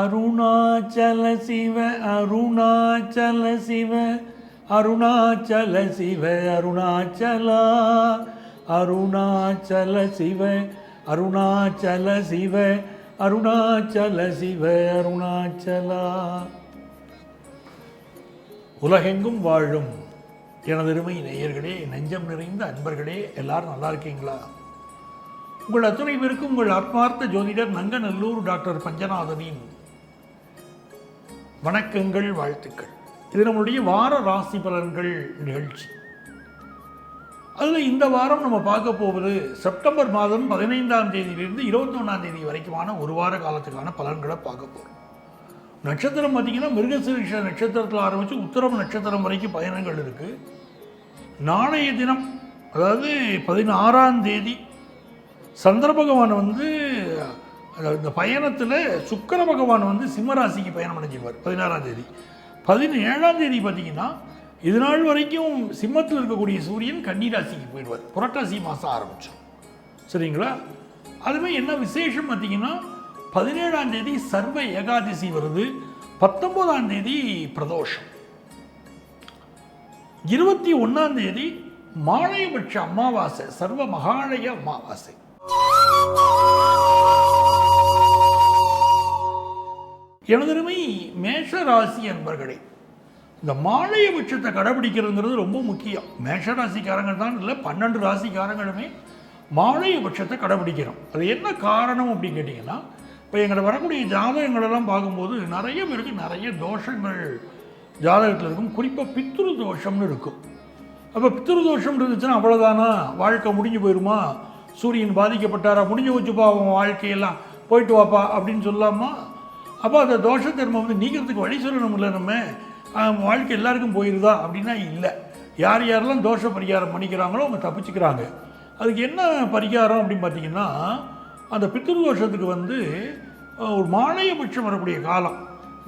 அருணாச்சல சிவ அருணாச்சல சிவ அருணாச்சல சிவ அருணாச்சலா அருணாச்சல சிவ அருணாச்சல சிவ அருணாச்சல சிவ அருணாச்சலா. உலகெங்கும் வாழும் எனதருமை நேயர்களே, நெஞ்சம் நிறைந்த அன்பர்களே, எல்லாரும் நல்லா இருக்கீங்களா? உங்கள் அத்துணை பேருக்கும் உங்கள் ஆத்மார்த்த ஜோதிடர் நங்கநல்லூர் டாக்டர் பஞ்சநாதனின் வணக்கங்கள், வாழ்த்துக்கள். இது நம்மளுடைய வார ராசி பலன்கள் நிகழ்ச்சி. அதில் இந்த வாரம் நம்ம பார்க்க போவது செப்டம்பர் மாதம் 15ஆம் தேதியிலிருந்து 21ஆம் தேதி வரைக்குமான ஒரு வார காலத்துக்கான பலன்களை பார்க்க போகிறோம். நட்சத்திரம் பார்த்திங்கன்னா மிருகசீரிஷ நட்சத்திரத்தில் ஆரம்பித்து உத்திரம் நட்சத்திரம் வரைக்கும் பயணங்கள் இருக்குது. நாளைய தினம், அதாவது 16ஆம் தேதி, சந்திர பகவான் இந்த பயணத்தில் சுக்கிர பகவான் சிம்மராசிக்கு பயணம் அடைஞ்சிருவார் 16ஆம் தேதி. 17ஆம் தேதி பார்த்திங்கன்னா இது நாள் வரைக்கும் சிம்மத்தில் இருக்கக்கூடிய சூரியன் கன்னிராசிக்கு போயிடுவார். புரட்டாசி மாதம் ஆரம்பித்தோம், சரிங்களா? அதுமாதிரி என்ன விசேஷம் பார்த்திங்கன்னா 17ஆம் தேதி சர்வ ஏகாதசி வருது, 19ஆம் தேதி பிரதோஷம், 21ஆம் தேதி மாலையபட்ச அமாவாசை, சர்வ மகாலய அமாவாசை. எனதருமை மேஷ ராசி அன்பர்களே, இந்த மாலையபட்சத்தை கடைபிடிக்கிறதுங்கிறது ரொம்ப முக்கியம். மேஷ ராசிக்காரங்கள் தான் இல்லை, 12 ராசிக்காரங்களுமே மாலையபட்சத்தை கடைபிடிக்கிறோம். அது என்ன காரணம் அப்படின்னு கேட்டிங்கன்னா, இப்போ எங்களை வரக்கூடிய ஜாதகங்களெல்லாம் பார்க்கும்போது நிறைய பேருக்கு நிறைய தோஷங்கள் ஜாதகத்தில் இருக்கும். குறிப்பாக பித்ரு தோஷம்னு இருக்கும். அப்போ பித்ரு தோஷம் இருந்துச்சுன்னா அவ்வளோதானா, வாழ்க்கை முடிஞ்சு போயிடுமா, சூரியன் பாதிக்கப்பட்டாரா, முடிஞ்சு வச்சுப்பா அவன் வாழ்க்கையெல்லாம், போயிட்டு வாப்பா அப்படின்னு சொல்லாமா? அப்போ அந்த தோஷ தர்மம் நீக்கிறதுக்கு வழி சொல்லணும் இல்லை, நம்ம வாழ்க்கை எல்லாருக்கும் போயிடுதா அப்படின்னா இல்லை. யார் யாரெல்லாம் தோஷ பரிகாரம் பண்ணிக்கிறாங்களோ அவங்க தப்பிச்சுக்கிறாங்க. அதுக்கு என்ன பரிகாரம் அப்படின்னு பார்த்தீங்கன்னா, அந்த பித்ரு தோஷத்துக்கு ஒரு மாலையபட்சம் வரக்கூடிய காலம்.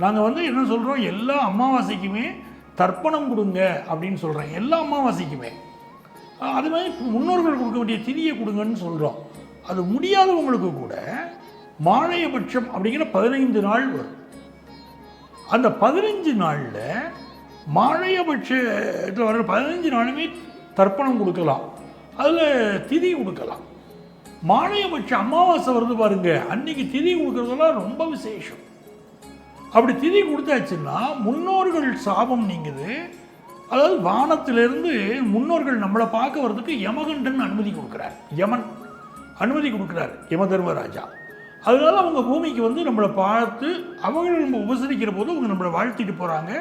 நாங்கள் என்ன சொல்கிறோம், எல்லா அமாவாசைக்குமே தர்ப்பணம் கொடுங்க அப்படின்னு சொல்கிறேன். எல்லா அமாவாசைக்குமே அது மாதிரி முன்னோர்கள் கொடுக்க வேண்டிய திதியை கொடுங்கன்னு சொல்கிறோம். அது முடியாதவங்களுக்கு கூட மாலையபட்சம் அப்படிங்கிற 15 நாள் வரும். அந்த 15 நாளில் மாலையபட்சத்தில் வர 15 நாளுமே தர்ப்பணம் கொடுக்கலாம், அதில் திதி கொடுக்கலாம். மாலையபட்ச அமாவாசை வருது பாருங்க, அன்னைக்கு திதி கொடுக்கறதெல்லாம் ரொம்ப விசேஷம். அப்படி திதி கொடுத்தாச்சுன்னா முன்னோர்கள் சாபம் நீங்குது. அதாவது வானத்திலிருந்து முன்னோர்கள் நம்மளை பார்க்க வர்றதுக்கு யமகண்டன் அனுமதி கொடுக்குறார். யமன் அனுமதி கொடுக்குறார், யம தர்மராஜா. அதனால அவங்க பூமிக்கு நம்மளை பார்த்து அவங்க நம்ம உபசரிக்கிற போது அவங்க நம்மளை வாழ்த்திட்டு போகிறாங்க.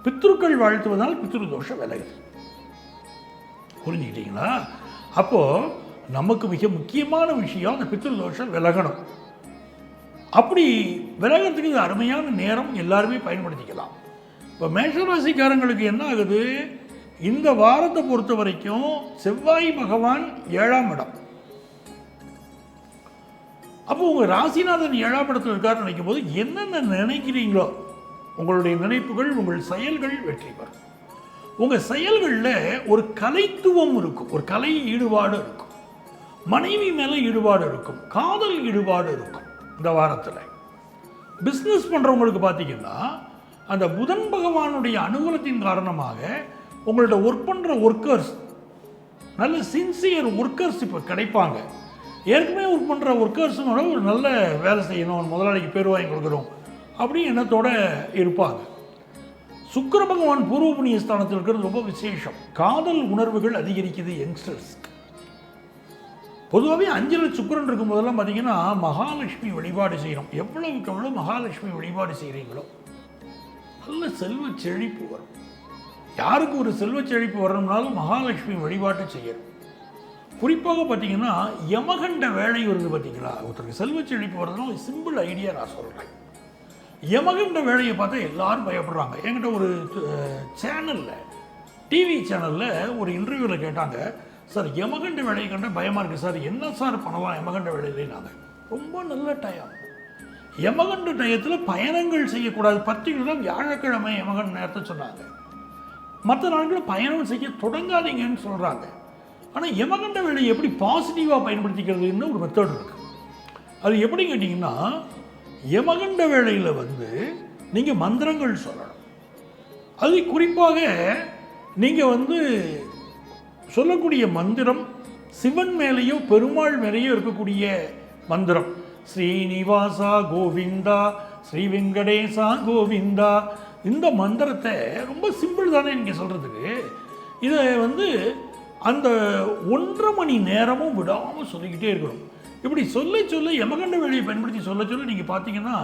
பித்ருக்கள் வாழ்த்துவதால் பித்ரு தோஷம் விலகுது. புரிஞ்சுக்கிட்டீங்களா? அப்போது நமக்கு மிக முக்கியமான விஷயம் அந்த பித்ரு தோஷம் விலகணும். அப்படி விலகிறதுக்கு இது அருமையான நேரம், எல்லாருமே பயன்படுத்திக்கலாம். இப்போ மேஷராசிக்காரங்களுக்கு என்ன ஆகுது, இந்த வாரத்தை பொறுத்த வரைக்கும் செவ்வாய் பகவான் 7ஆம் இடம். அப்போ உங்கள் ராசிநாதன் 7ஆம் இடத்துல இருக்காருன்னு நினைக்கும் போது என்னென்ன நினைக்கிறீங்களோ உங்களுடைய நினைப்புகள், உங்கள் செயல்கள் வெற்றி பெறும். உங்கள் செயல்களில் ஒரு கலைத்துவம் இருக்கும், ஒரு கலை ஈடுபாடு இருக்கும், மனைவி மேலே ஈடுபாடு இருக்கும், காதல் ஈடுபாடு இருக்கும். இந்த வாரத்தில் பிஸ்னஸ் பண்ணுறவங்களுக்கு பார்த்தீங்கன்னா அந்த புதன் பகவானுடைய அனுகூலத்தின் காரணமாக உங்கள்ட்ட ஒர்க் பண்ணுற ஒர்க்கர்ஸ், நல்ல சின்சியர் ஒர்க்கர்ஸ் இப்போ கிடைப்பாங்க. ஏற்கனவே ஒர்க் பண்ணுற ஒர்க்கர்ஸுனோட ஒரு நல்ல வேலை செய்யணும், முதலாளிக்கு பேர் வாங்கி கொடுக்குறோம் அப்படி எண்ணத்தோடு இருப்பாங்க. சுக்கிர பகவான் பூர்வ புண்ணிய ஸ்தானத்தில் இருக்கிறது ரொம்ப விசேஷம். காதல் உணர்வுகள் அதிகரிக்குது யங்ஸ்டர்ஸ். பொதுவாகவே 5ல் சுக்கிரன் இருக்கும் போதெல்லாம் பார்த்தீங்கன்னா மகாலட்சுமி வழிபாடு செய்கிறோம். எவ்வளவுக்கு எவ்வளோ மகாலட்சுமி வழிபாடு செய்கிறீங்களோ நல்ல செல்வ செழிப்பு வரும். யாருக்கு ஒரு செல்வ செழிப்பு வரணும்னாலும் மகாலட்சுமி வழிபாட்டை செய்யணும். குறிப்பாக பார்த்தீங்கன்னா யமகண்ட வேலை வருது பார்த்தீங்களா, ஒருத்தருக்கு செல்வ செழிப்பு வரதுன்னா ஒரு சிம்பிள் ஐடியா நான் சொல்கிறேன். யமகண்ட வேலையை பார்த்தா எல்லாரும் பயப்படுறாங்க. என்கிட்ட ஒரு சேனலில், டிவி சேனலில் ஒரு இன்டர்வியூவில் கேட்டாங்க, சார் யமகண்ட வேலையை கண்ட பயமாக இருக்குது சார், என்ன சார் பண்ணலாம் யமகண்ட வேலையிலே? நாங்கள் ரொம்ப நல்ல டயம். யமகண்ட டயத்தில் பயணங்கள் செய்யக்கூடாது. பர்டிகுலராக வியாழக்கிழமை யமகண்ட நேரத்தை சொன்னாங்க. மற்ற நாட்களில் பயணம் செய்ய தொடங்காதீங்கன்னு சொல்கிறாங்க. ஆனால் யமகண்ட வேலையை எப்படி பாசிட்டிவாக பயன்படுத்திக்கிறதுன்னு ஒரு மெத்தட் இருக்குது. அது எப்படி கேட்டிங்கன்னா, யமகண்ட வேளையில் வந்து நீங்கள் மந்திரங்கள் சொல்லணும். அது குறிப்பாக நீங்கள் வந்து சொல்லக்கூடிய மந்திரம் சிவன் மேலேயோ பெருமாள் மேலேயோ இருக்கக்கூடிய மந்திரம். ஸ்ரீனிவாசா கோவிந்தா, ஸ்ரீ வெங்கடேசா கோவிந்தா. இந்த மந்திரத்தை ரொம்ப சிம்பிள் தானே நீங்கள் சொல்கிறதுக்கு. இதை வந்து அந்த 1.5 மணி நேரமும் விடாமல் சொல்லிக்கிட்டே இருக்கணும். இப்படி சொல்ல சொல்ல யமகண்ட வேளையை பயன்படுத்தி சொல்ல சொல்ல நீங்கள் பார்த்தீங்கன்னா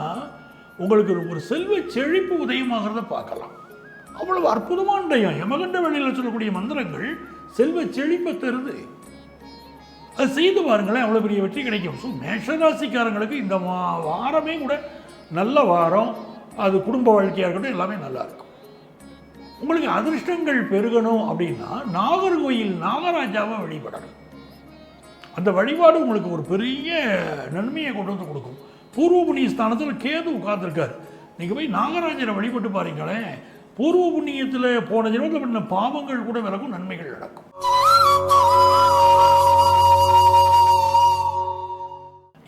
உங்களுக்கு ஒரு செல்வ செழிப்பு உதயமாகிறத பார்க்கலாம். அவ்வளவு அற்புதமான டயம். யமகண்ட வேளையில் சொல்லக்கூடிய மந்திரங்கள் செல்வ செழிப்பை தருது. அது செய்து பாருங்களேன், அவ்வளோ பெரிய வெற்றி கிடைக்கும். ஸோ மேஷராசிக்காரங்களுக்கு இந்த வாரமே கூட நல்ல வாரம். அது குடும்ப வாழ்க்கையாக இருக்கட்டும், எல்லாமே நல்லாயிருக்கும். உங்களுக்கு அதிர்ஷ்டங்கள் பெருகணும் அப்படின்னா நாகர்கோயில் நாகராஜாவை வழிபடணும். அந்த வழிபாடு உங்களுக்கு ஒரு பெரிய நன்மையை கொண்டு வந்து கொடுக்கும். பூர்வ புண்ணிய ஸ்தானத்தில் கேது உட்கார்ந்துருக்கார். நீங்கள் போய் நாகராஜரை வழிபட்டு பாருங்களேன், பூர்வ புண்ணியத்தில் போன ஜென்மத்தில் பண்ண பாவங்கள் கூட விலகும், நன்மைகள் நடக்கும்.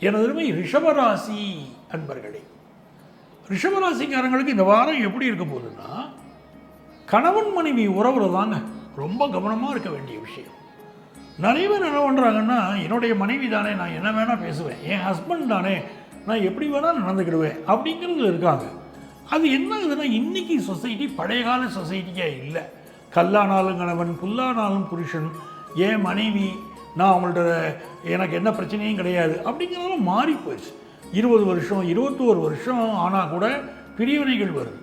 எனது ரிஷபராசி அன்பர்களே, ரிஷபராசிக்காரங்களுக்கு இந்த வாரம் எப்படி இருக்க போகுதுன்னா, கணவன் மனைவி உறவுல தாங்க ரொம்ப கவனமாக இருக்க வேண்டிய விஷயம். நிறைய பேர் என்ன பண்ணுறாங்கன்னா, என்னுடைய மனைவி தானே, நான் என்ன வேணால் பேசுவேன், என் ஹஸ்பண்ட் தானே, நான் எப்படி வேணால் நடந்துக்கிடுவேன் அப்படிங்கிறது இருக்காங்க. அது என்ன ஆகுதுன்னா, இன்றைக்கி சொசைட்டி பழைய கால சொசைட்டியாக இல்லை. கல்லானாலும் கணவன், புல்லானாலும் புருஷன், என் மனைவி, நான் அவங்கள்ட்ட எனக்கு என்ன பிரச்சனையும் கிடையாது அப்படிங்கிறதெல்லாம் மாறி போயிடுச்சு. 20 வருஷம் 21 வருஷம் ஆனால் கூட பிரிவினைகள் வருது.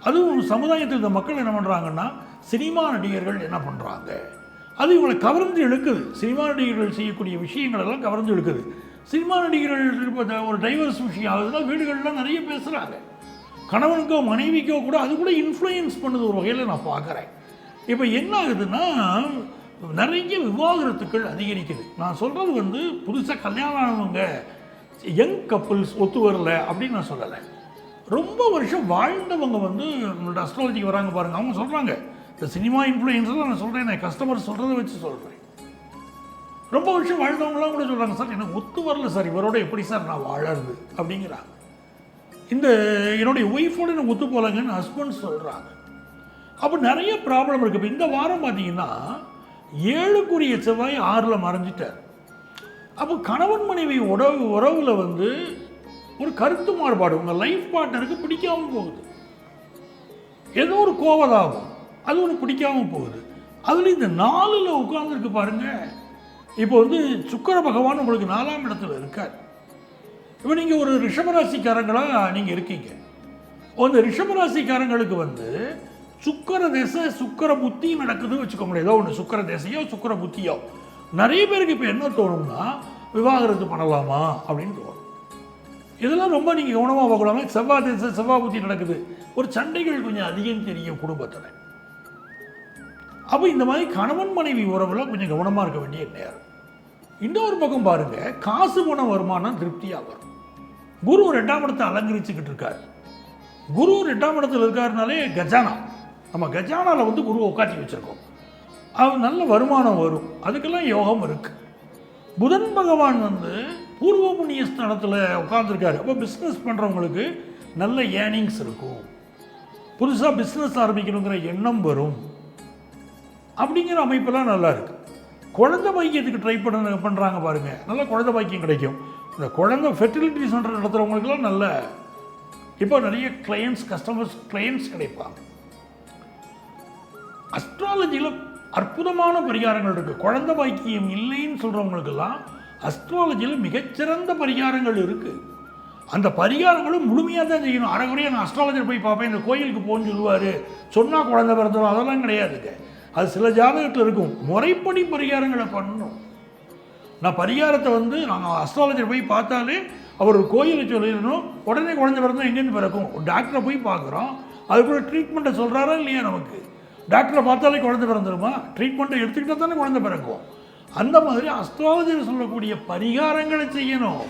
அதுவும் சமுதாயத்தில் இந்த மக்கள் என்ன பண்ணுறாங்கன்னா, சினிமா நடிகர்கள் என்ன பண்ணுறாங்க, அது இவங்களை கவர்ந்து இழுக்குது. சினிமா நடிகர்கள் செய்யக்கூடிய விஷயங்கள் எல்லாம் கவர்ந்து இழுக்குது. சினிமா நடிகர்கள் ஒரு டைவர்ஸ் விஷயம் ஆகுதுன்னா வீடுகள்லாம் நிறைய பேசுகிறாங்க. கணவனுக்கோ மனைவிக்கோ கூட அது கூட இன்ஃப்ளூயன்ஸ் பண்ணுது ஒரு வகையில் நான் பார்க்குறேன். இப்போ என்ன ஆகுதுன்னா, நிறைய விவாகரத்துக்கள் அதிகரிக்குது. நான் சொல்கிறது வந்து புதுசாக கல்யாணம் ஆனவங்க யங் கப்புள்ஸ் ஒத்து வரல அப்படின்னு நான் சொல்லலை. ரொம்ப வருஷம் வாழ்ந்தவங்க வந்து நம்மளோட அஸ்ட்ராலஜிக்கு வராங்க பாருங்கள். அவங்க சொல்கிறாங்க, இந்த சினிமா இன்ஃப்ளூயன்ஸில் நான் சொல்கிறேன், நான் கஸ்டமர் சொல்கிறத வச்சு சொல்கிறேன். ரொம்ப வருஷம் வாழ்ந்தவங்களாம் கூட சொல்கிறாங்க, சார் எனக்கு ஒத்து வரல சார், இவரோட எப்படி சார் நான் வாழறது அப்படிங்கிறாங்க. இந்த என்னுடைய ஒய்ஃபோடு எனக்கு ஒத்து போகலங்கன்னு ஹஸ்பண்ட் சொல்கிறாங்க. அப்போ நிறைய ப்ராப்ளம் இருக்குது. இப்போ இந்த வாரம் பார்த்தீங்கன்னா 7க்குரிய செவ்வாய் 6ல் மறைஞ்சிட்டார். அப்போ கணவன் மனைவி உறவில் வந்து ஒரு கருத்து மாறுபாடு, உங்கள் லைஃப் பார்ட்னருக்கு பிடிக்காமல் போகுது. ஏதோ ஒரு கோவதாகும், அது ஒன்று பிடிக்காமல் போகுது. அதில் இந்த 4ல் உட்கார்ந்துருக்கு பாருங்கள். இப்போ வந்து சுக்கிர பகவான் உங்களுக்கு 4ஆம் இடத்துல இருக்கார். இப்போ நீங்கள் ஒரு ரிஷபராசிக்காரங்களாக நீங்கள் இருக்கீங்க. அந்த ரிஷபராசிக்காரங்களுக்கு வந்து சுக்கிர திசை சுக்கிர புத்தி நடக்குதுன்னு வச்சுக்கோங்களேன். ஏதோ ஒன்று சுக்கிர திசையோ சுக்கிர புத்தியோ. நிறைய பேருக்கு இப்போ என்ன தோணும்னா, விவாகரத்து பண்ணலாமா அப்படின்னு தோணும். இதெல்லாம் ரொம்ப நீங்கள் கவனமாக பார்க்கலாமே. செவ்வாய் திசை செவ்வாய் புத்தி நடக்குது, ஒரு சண்டைகள் கொஞ்சம் அதிகம் தெரியும் குடும்பத்தில். அப்போ இந்த மாதிரி கணவன் மனைவி உறவில் கொஞ்சம் கவனமாக இருக்க வேண்டிய நேரம். இன்னொரு பக்கம் பாருங்கள், காசு பணம் வருமானம் திருப்தியாக வரும். குரு 2ஆம் இடத்தை அலங்கரிச்சுக்கிட்டு இருக்கார். குரு 2ஆம் இடத்துல இருக்காருனாலே கஜானா, நம்ம கஜானாவில் வந்து குருவை உட்காட்டி வச்சுருக்கோம். அது நல்ல வருமானம் வரும், அதுக்கெல்லாம் யோகம் இருக்குது. புதன் பகவான் வந்து பூர்வ புண்ணிய ஸ்தானத்தில் உட்காந்துருக்காரு. அப்போ பிஸ்னஸ் பண்ணுறவங்களுக்கு நல்ல ஏர்னிங்ஸ் இருக்கும், புதுசாக பிஸ்னஸ் ஆரம்பிக்கணுங்கிற எண்ணம் வரும் அப்படிங்கிற அமைப்பெல்லாம் நல்லா இருக்குது. குழந்தை பாக்கியத்துக்கு ட்ரை பண்ணுறாங்க பாருங்கள், நல்ல குழந்தை பாக்கியம் கிடைக்கும். இந்த குழந்தை ஃபெர்டிலிட்டி சென்டர் நடத்துகிறவங்களுக்குலாம் நல்ல இப்போ நிறைய கிளையண்ட்ஸ் கிடைப்பாங்க. அஸ்ட்ராலஜியில் அற்புதமான பரிகாரங்கள் இருக்குது. குழந்தை பாக்கியம் இல்லைன்னு சொல்கிறவங்களுக்கெல்லாம் அஸ்ட்ராலஜியில் மிகச்சிறந்த பரிகாரங்கள் இருக்குது. அந்த பரிகாரங்களும் முழுமையாக தான் செய்யணும். அரைகுறையாக நான் அஸ்ட்ராலஜர் போய் பார்ப்பேன், இந்த கோயிலுக்கு போன்னு சொல்லுவார், சொன்னால் குழந்தை பிறந்துடும், அதெல்லாம் கிடையாதுங்க. அது சில ஜாதகத்தில் இருக்கும். முறைப்படி பரிகாரங்களை பண்ணணும். நான் பரிகாரத்தை வந்து நாங்கள் அஸ்ட்ராலஜர் போய் பார்த்தாலே அவர் ஒரு கோயிலை சொல்லிடணும், உடனே குழந்தை பிறந்தால் எங்கேருந்து பிறக்கும். டாக்டரை போய் பார்க்குறோம், அதுக்குள்ள ட்ரீட்மெண்ட்டை சொல்கிறாரா இல்லையா? நமக்கு டாக்டரை பார்த்தாலே குழந்தை பிறந்துருமா? ட்ரீட்மெண்ட்டை எடுத்துக்கிட்டால் தானே குழந்தை பிறக்கும். அந்த மாதிரி அஸ்ட்ராலஜர் சொல்லக்கூடிய பரிகாரங்களை செய்யணும்,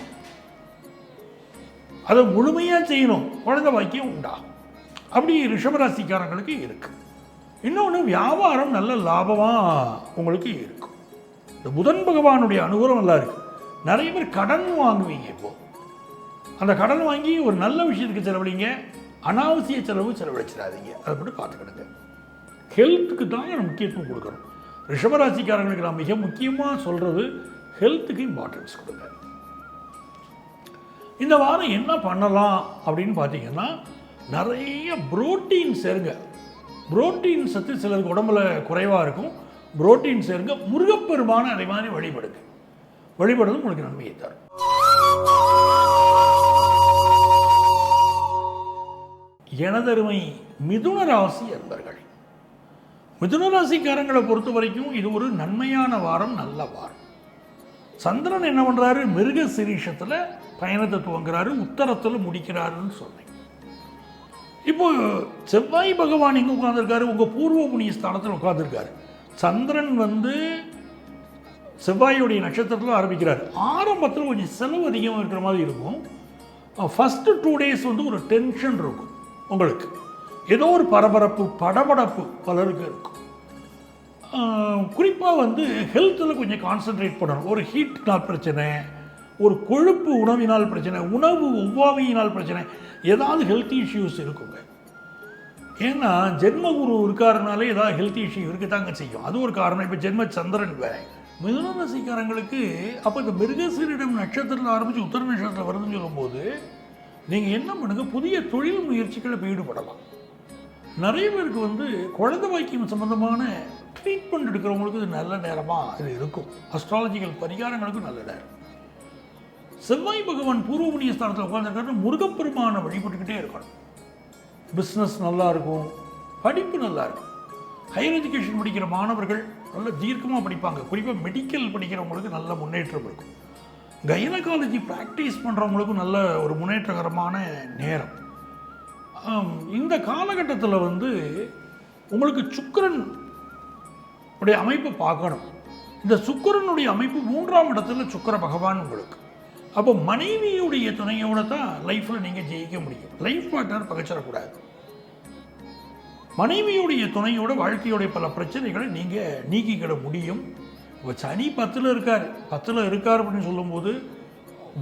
அதை முழுமையாக செய்யணும், குழந்தை பாக்கியம் உண்டா. அப்படி ரிஷபராசிக்காரங்களுக்கு இருக்குது. இன்னொன்று, வியாபாரம் நல்ல லாபமாக உங்களுக்கு இருக்கும். இந்த புதன் பகவானுடைய அனுகூலம் நல்லா இருக்குது. நிறைய பேர் கடன் வாங்குவீங்க. இப்போது அந்த கடன் வாங்கி ஒரு நல்ல விஷயத்துக்கு செலவழிங்க, அனாவசிய செலவழிச்சிடாதீங்க. அதை மட்டும் பார்த்துக்கிடுங்க. ஹெல்த்துக்கு தான் நான் முக்கியத்துவம் கொடுக்கணும். ரிஷபராசிக்காரங்களுக்கு நான் மிக முக்கியமாக சொல்கிறது, ஹெல்த்துக்கு இம்பார்ட்டன்ஸ் கொடுங்க. இந்த வாரம் என்ன பண்ணலாம் அப்படின்னு பார்த்தீங்கன்னா, நிறைய புரோட்டீன் சேருங்க. புரோட்டீன் சத்து சிலருக்கு உடம்புல குறைவாக இருக்கும், புரோட்டீன் சேருங்க. முருகப்பெருமான அதே மாதிரி வழிபடுறது உங்களுக்கு நன்மையை தரும். எனதருமை மிதுன ராசி அன்பர்களே, மிதுன ராசிக்காரங்களை பொறுத்த வரைக்கும் இது ஒரு நன்மையான வாரம், நல்ல வாரம். சந்திரன் என்ன பண்ணுறாரு, மிருக சிரீஷத்தில் பயணத்தை துவங்குறாரு, உத்தரத்தில் முடிக்கிறாருன்னு சொன்னேன். இப்போ செவ்வாய் பகவான் எங்கே உட்காந்துருக்காரு, உங்கள் பூர்வ புண்ணிய ஸ்தானத்தில் உட்காந்துருக்காரு. சந்திரன் செவ்வாயுடைய நட்சத்திரத்தில் ஆரம்பிக்கிறார். ஆரம்பத்தில் கொஞ்சம் செலவு அதிகமாக இருக்கிற மாதிரி இருக்கும். ஃபஸ்ட்டு 2 days ஒரு டென்ஷன் இருக்கும் உங்களுக்கு. ஏதோ ஒரு பரபரப்பு, படபடப்பு பலருக்கு இருக்கும். குறிப்பாக ஹெல்த்தில் கொஞ்சம் கான்சன்ட்ரேட் பண்ணணும். ஒரு ஹீட்னால் பிரச்சனை, ஒரு கொழுப்பு உணவினால் பிரச்சனை, உணவு ஒவ்வாமையினால் பிரச்சனை, ஏதாவது ஹெல்த் இஷ்யூஸ் இருக்குங்க. ஏன்னா ஜென்மகுரு இருக்காருனாலே ஏதாவது ஹெல்த் இஷ்யூ இருக்கத்தாங்க செய்யும். அது ஒரு காரணம். இப்போ ஜென்ம சந்திரன் வேற. மிதுன ராசிக்காரங்களுக்கு அப்போ இந்த மிருகசீரிடம் நட்சத்திரத்தில் ஆரம்பித்து உத்தர நட்சத்திரத்தில் வருதுன்னு சொல்லும்போது நீங்கள் என்ன பண்ணுங்கள், புதிய தொழில் முயற்சிகளை ஈடுபடலாம். நிறைய பேருக்கு குழந்தை பாக்கியம் சம்பந்தமான ட்ரீட்மெண்ட் எடுக்கிறவங்களுக்கு இது நல்ல நேரமாக இது இருக்கும். அஸ்ட்ராலஜிக்கல் பரிகாரங்களுக்கும் நல்ல நேரம். செவ்வாய் பகவான் பூர்வ புண்ணிய ஸ்தானத்தில் உட்காந்துருக்காரு. முருகப்பெருமானை வழிபட்டுக்கிட்டே இருக்கணும். பிஸ்னஸ் நல்லா இருக்கும், படிப்பு நல்லா இருக்கும். ஹையர் எஜுகேஷன் படிக்கிற மாணவர்கள் நல்ல தீர்க்கமாக படிப்பாங்க. குறிப்பாக மெடிக்கல் படிக்கிறவங்களுக்கு நல்ல முன்னேற்றம் இருக்கும். கைனகாலஜி ப்ராக்டிஸ் பண்ணுறவங்களுக்கும் நல்ல ஒரு முன்னேற்றகரமான நேரம். இந்த காலகட்டத்தில் உங்களுக்கு சுக்கிரன் உடைய அமைப்பை பார்க்கணும். இந்த சுக்கிரனுடைய அமைப்பு 3ஆம் இடத்துல சுக்கிர பகவான் உங்களுக்கு. அப்போ மனைவியுடைய துணையோடு தான் லைஃப்பில் நீங்கள் ஜெயிக்க முடியும். லைஃப் பார்ட்னர் பகச்சிடக்கூடாது. மனைவியுடைய துணையோட வாழ்க்கையோடைய பல பிரச்சனைகளை நீங்கள் நீக்கிக்கிட முடியும். இப்போ சனி 10ல் இருக்கார் அப்படின்னு சொல்லும்போது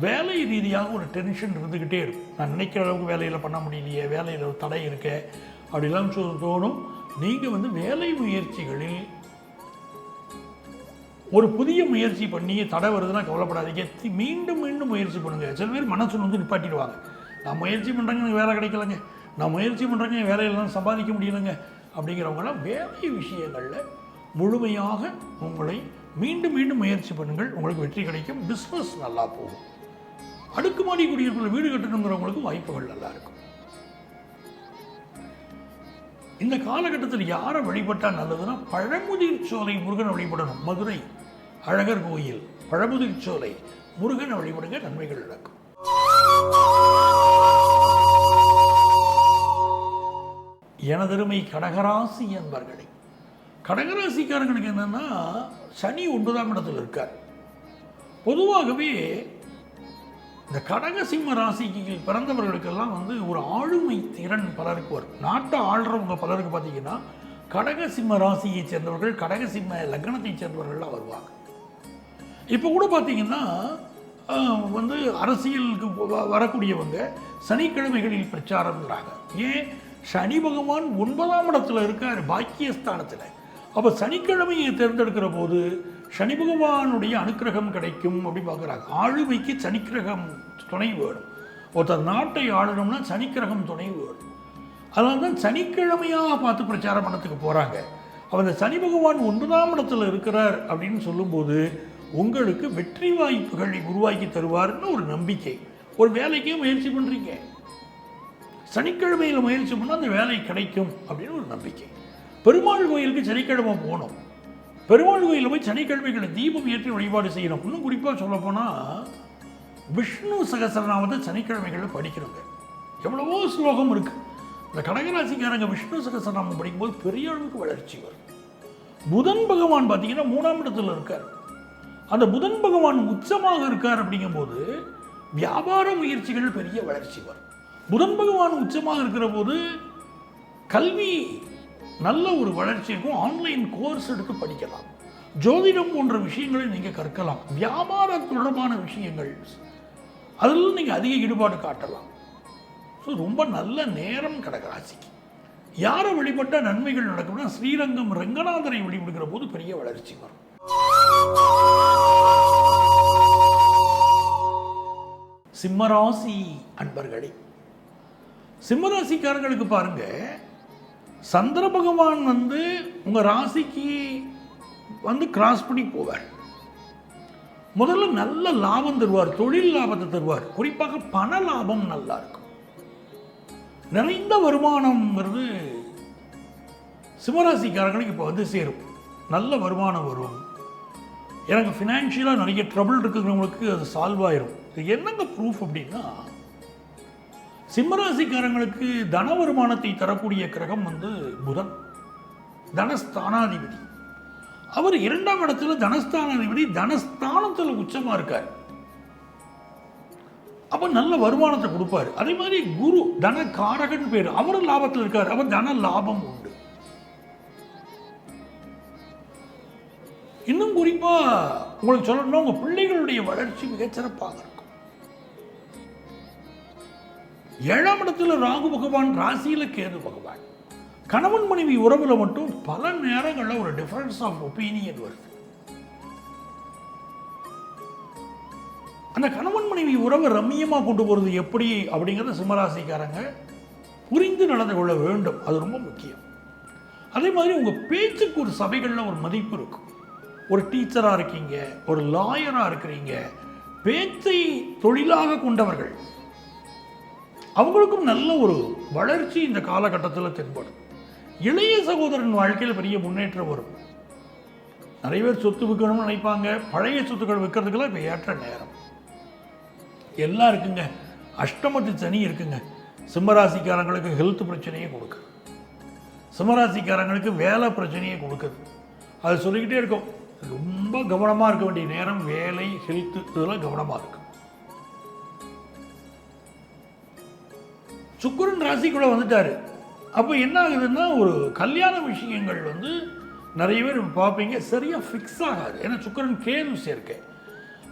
வேலை ரீதியாக ஒரு டென்ஷன் இருந்துக்கிட்டே இருக்கும். நான் நினைக்கிற அளவுக்கு வேலையில் பண்ண முடியலையே, வேலையில் ஒரு தடை இருக்க அப்படிலாம் தோணும். நீங்கள் வேலை முயற்சிகளில் ஒரு புதிய முயற்சி பண்ணி தடை வருதுன்னா கவலைப்படாதீங்க. மீண்டும் முயற்சி பண்ணுங்கள். சில பேர் மனசு நிப்பாட்டிடுவாங்க. நான் முயற்சி பண்ணுறேங்க, எனக்கு வேலை கிடைக்கலங்க, நான் முயற்சி பண்ணுறேங்க, என் வேலையெல்லாம் சம்பாதிக்க முடியலைங்க அப்படிங்கிறவங்களாம் வேலை விஷயங்களில் முழுமையாக உங்களை மீண்டும் முயற்சி பண்ணுங்கள். உங்களுக்கு வெற்றி கிடைக்கும். பிஸ்னஸ் நல்லா போகும். அடுக்குமாடி குடியிருப்பில் வீடு கட்டணுங்கிறவங்களுக்கு வாய்ப்புகள் நல்லா இருக்கும். இந்த காலகட்டத்தில் யாரை வழிபட்டால் நல்லதுன்னா, பழமுதிர் சோலை முருகனை வழிபடணும். மதுரை அழகர் கோயில் பழமுதிர் சோலை முருகனை வழிபடுங்க, நன்மைகள் நடக்கும். எனதருமை கடகராசி என்பர்களே, கடகராசிக்காரங்களுக்கு என்னன்னா, சனி 9ஆம் இடத்தில் இருக்கார். பொதுவாகவே இந்த கடகசிம்ம ராசிக்கு பிறந்தவர்களுக்கெல்லாம் ஒரு ஆளுமை திறன் பலருக்கு வரும். நாட்டை ஆள்றவங்க பலருக்கு பார்த்தீங்கன்னா கடகசிம்ம ராசியை சேர்ந்தவர்கள், கடகசிம்ம லக்னத்தை சேர்ந்தவர்கள்லாம் வருவாங்க. இப்போ கூட பார்த்தீங்கன்னா அரசியலுக்கு வரக்கூடியவங்க சனிக்கிழமைகளில் பிரச்சாரம்ங்கிறாங்க. ஏன்? சனி பகவான் 9ஆம் இடத்துல இருக்கார், பாக்கியஸ்தானத்தில். அப்போ சனிக்கிழமையை தேர்ந்தெடுக்கிற போது சனி பகவானுடைய அனுக்கிரகம் கிடைக்கும் அப்படின்னு பார்க்குறாங்க. ஆளுமைக்கு சனிக்கிரகம் துணை வேணும். ஒருத்தர் நாட்டை ஆளணும்னா சனிக்கிரகம் துணை வேணும். அதனால தான் சனிக்கிழமையாக பார்த்து பிரச்சாரம் பண்ணத்துக்கு போகிறாங்க. அப்போ அந்த சனி பகவான் 9ஆம் இடத்துல இருக்கிறார் அப்படின்னு சொல்லும்போது உங்களுக்கு வெற்றி வாய்ப்புகளை உருவாக்கி தருவார்னு ஒரு நம்பிக்கை. ஒரு வேலைக்கே முயற்சி பண்ணுறீங்க, சனிக்கிழமையில் முயற்சி பண்ணால் அந்த வேலை கிடைக்கும் அப்படின்னு ஒரு நம்பிக்கை. பெருமாள் கோயிலுக்கு சனிக்கிழமை போகணும். பெருமாள் கோயிலில் போய் சனிக்கிழமைகளை தீபம் ஏற்றி வழிபாடு செய்யணும். இன்னும் குறிப்பாக சொல்லப்போனால் விஷ்ணு சகஸ்ரநாமத்தை சனிக்கிழமைகளில் படிக்கிறோங்க. எவ்வளவோ ஸ்லோகம் இருக்குது. இந்த கடகராசிக்காரங்க விஷ்ணு சகஸ்ரநாமம் படிக்கும்போது பெரிய அளவுக்கு வளர்ச்சி வரும். புதன் பகவான் பார்த்தீங்கன்னா 3ஆம் இடத்துல இருக்கார். அந்த புதன் பகவான் உச்சமாக இருக்கார். அப்படிங்கும்போது வியாபார முயற்சிகள் பெரிய வளர்ச்சி வரும். புதன் பகவான் உச்சமாக இருக்கிற போது கல்வி நல்ல ஒரு வளர்ச்சி இருக்கும். ஆன்லைன் கோர்ஸ் எடுத்து படிக்கலாம். ஜோதிடம் போன்ற விஷயங்களை நீங்கள் கற்கலாம். வியாபார தொடர்பான விஷயங்கள் அதில் நீங்கள் அதிக ஈடுபாடு காட்டலாம். ஸோ ரொம்ப நல்ல நேரம் கடகராசிக்கு. யாரை வழிபட்டால் நன்மைகள் நடக்கும்னா ஸ்ரீரங்கம் ரங்கநாதரை வழிபடுகிற போது பெரிய வளர்ச்சி வரும். சிம்மராசி அன்பர்களே, சிம்மராசிக்காரங்களுக்கு பாருங்க, சந்திர பகவான் உங்க ராசிக்கு கிராஸ் பண்ணி போவார். முதல்ல நல்ல லாபம் தருவார், தொழில் லாபத்தை தருவார். குறிப்பாக பண லாபம் நல்லா இருக்கும். நிறைந்த வருமானம்ங்கிறது சிம்மராசிக்காரங்களுக்கு இப்போ சேரும். நல்ல வருமானம் வரும். எனக்கு ஃபினான்ஷியலாக நிறைய ட்ரபிள் இருக்குறவங்களுக்கு அது சால்வ் ஆயிரும். இது என்னங்க ப்ரூஃப் அப்படின்னா, சிம்மராசிக்காரங்களுக்கு தன வருமானத்தை தரக்கூடிய கிரகம் புதன், தனஸ்தானாதிபதி. அவர் 2ஆம் இடத்துல தனஸ்தானாதிபதி, தனஸ்தானத்தில் உச்சமாக இருக்கார். அப்போ நல்ல வருமானத்தை கொடுப்பாரு. அதே மாதிரி குரு தன காரகன் பேர், அவர் லாபத்தில் இருக்கார். அவர் தன லாபம் உண்டு. இன்னும் குறிப்பா உங்களுக்கு சொல்லணும்னா, உங்க பிள்ளைகளுடைய வளர்ச்சி மிகச்சிறப்பாக இருக்கும். 7ஆம் இடத்துல ராகு பகவான், ராசியில கேது பகவான். கணவன் மனைவி உறவுல மட்டும் பல நேரங்களில் ஒரு டிஃபரன்ஸ் ஆஃப் ஒப்பீனியன் வருது. அந்த கணவன் மனைவி உறவை ரம்மியமாக கொண்டு போகிறது எப்படி அப்படிங்கிறத சிம்மராசிக்காரங்க புரிந்து நடந்து கொள்ள வேண்டும். அது ரொம்ப முக்கியம். அதே மாதிரி உங்கள் பேச்சுக்கு ஒரு சபைகளில் ஒரு மதிப்பு இருக்கும். ஒரு டீச்சராக இருக்கீங்க, ஒரு லாயராக இருக்கிறீங்க, பேச்சை தொழிலாக கொண்டவர்கள், அவங்களுக்கும் நல்ல ஒரு வளர்ச்சி இந்த காலகட்டத்தில் தென்படும். இளைய சகோதரன் வாழ்க்கையில் பெரிய முன்னேற்றம் வரும். நிறைய பேர் சொத்து விற்கணும்னு நினைப்பாங்க. பழைய சொத்துக்கள் விற்கிறதுக்கெல்லாம் இப்போ ஏற்ற நேரம் எல்லாம் இருக்குங்க. அஷ்டமத்து சனி இருக்குங்க. சிம்மராசிக்காரங்களுக்கு ஹெல்த் பிரச்சனையே கொடுக்குது. சிம்மராசிக்காரங்களுக்கு வேலை பிரச்சனையே கொடுக்குது. அது சொல்லிக்கிட்டே இருக்கும். ரொம்ப கவனமாக இருக்க வேண்டிய நேரம். வேலை, ஹெல்த், இதெல்லாம் கவனமாக இருக்கும். சுக்கிரன் ராசிக்குள்ள வந்துட்டாரு. அப்போ என்ன ஆகுதுன்னா, ஒரு கல்யாண விஷயங்கள் நிறைய பேர் பார்ப்பீங்க, சரியாக ஃபிக்ஸ் ஆகாது. ஏன்னா சுக்கிரன் கேது சேர்க்கை.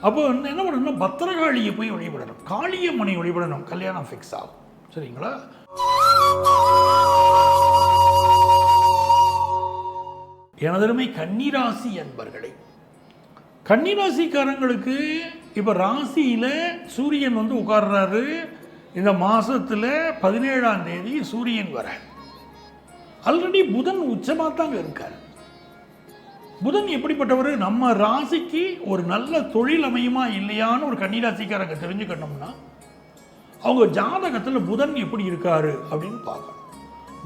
அப்போ என்ன பண்ணணும்னா, பத்திரகாளியை போய் வழிபடணும், காளியம்மனை வழிபடணும், கல்யாணம் ஃபிக்ஸ் ஆகும். சரிங்களா? எனதருமை கன்னிராசி அன்பர்களே, கன்னிராசிக்காரங்களுக்கு இப்போ ராசியில் சூரியன் உட்கார்றாரு. இந்த மாதத்தில் 17ஆம் தேதி சூரியன் வர. ஆல்ரெடி புதன் உச்சமாக தாங்க இருக்கார். புதன் எப்படிப்பட்டவர்? நம்ம ராசிக்கு ஒரு நல்ல தொழில் அமையுமா இல்லையான்னு ஒரு கன்னிராசிக்காரங்க தெரிஞ்சுக்கணும்னா, அவங்க ஜாதகத்தில் புதன் எப்படி இருக்காரு அப்படின்னு பார்க்கணும்.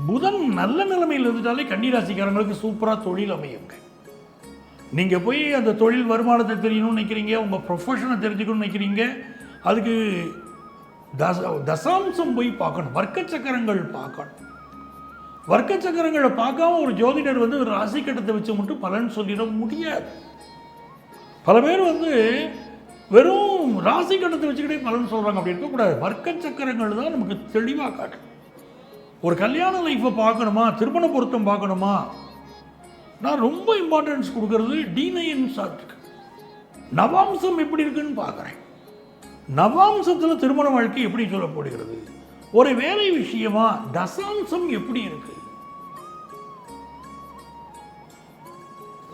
புதன் நல்ல நிலைமையில் இருந்துட்டாலே கன்னிராசிக்காரங்களுக்கு சூப்பராக தொழில் அமையுங்க. நீங்கள் போய் அந்த தொழில் வருமானத்தை தெரியணும்னு நினைக்கிறீங்க, உங்கள் ப்ரொஃபஷனை தெரிஞ்சுக்கணும்னு நினைக்கிறீங்க, அதுக்கு தசாம்சம் போய் பார்க்கணும், வர்க்க சக்கரங்கள் பார்க்கணும். வர்க்க சக்கரங்களை பார்க்காம ஒரு ஜோதிடர் ஒரு ராசி கட்டத்தை வச்சு மட்டும் பலன் சொல்லிட முடியாது. பல பேர் வெறும் ராசி கட்டத்தை வச்சுக்கிட்டே பலன் சொல்கிறாங்க. அப்படி இருக்கக்கூடாது. வர்க்க சக்கரங்கள் தான் நமக்கு தெளிவாக காட்டும். ஒரு கல்யாண லைஃப்பை பார்க்கணுமா, திருமண பொருத்தம் பார்க்கணுமா, நான் ரொம்ப இம்பார்ட்டன்ஸ் கொடுக்கறது D9 சார்ட்டுக்கு. நவாம்சம் எப்படி இருக்குன்னு பார்க்குறேன். நவாம்சத்தில் திருமண வாழ்க்கை எப்படி சொல்லப்படுகிறது, ஒரு வேலை விஷயமா தசாம்சம் எப்படி இருக்கு,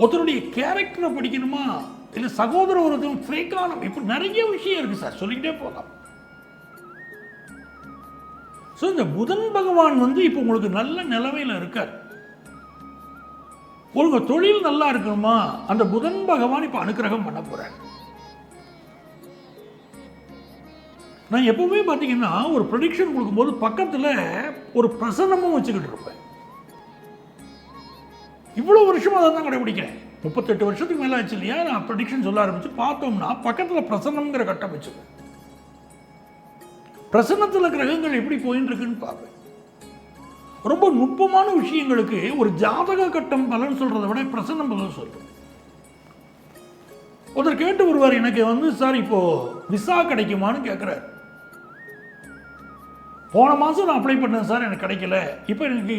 ஒருத்தருடைய கேரக்டரை படிக்கணுமா, இல்லை சகோதர ஒருத்தரும் ஃப்ரேக்கானம், இப்படி நிறைய விஷயம் இருக்கு சார், சொல்லிக்கிட்டே போகலாம். ஸோ இந்த புதன் பகவான் இப்போ உங்களுக்கு நல்ல நிலைமையில் இருக்கார். உங்க தொழில் நல்லா இருக்கணுமா, அந்த புதன் பகவான் இப்போ அனுக்கிரகம் பண்ண போறார். நான் எப்பவுமே பார்த்தீங்கன்னா ஒரு ப்ரெடிக்ஷன் கொடுக்கும்போது பக்கத்தில் ஒரு பிரசன்னமும் வச்சுக்கிட்டு இருப்பேன். இவ்வளோ வருஷமாக அதை தான் கடைபிடிக்கிறேன். 38 வருஷத்துக்கு மேலே ஆச்சு இல்லையா, நான் ப்ரெடிக்ஷன் சொல்ல ஆரம்பிச்சு பார்த்தோம்னா பக்கத்தில் பிரசன்னம்ங்கிற கட்டம் வச்சுக்கேன். பிரசன்னத்தில் கிரகங்கள் எப்படி போயின்னு இருக்குன்னு பார்ப்பேன். ரொம்ப நுட்பமான விஷயங்களுக்கு ஒரு ஜாதக கட்டம் பலன் சொல்றதை விட பிரசன்னம் பலன் சொல்றேன். ஒருத்தர் கேட்டு வருவார், எனக்கு சார் இப்போ விசா கிடைக்குமான்னு கேட்குறாரு. போன மாதம் நான் அப்ளை பண்ணேன் சார், எனக்கு கிடைக்கல. இப்போ எனக்கு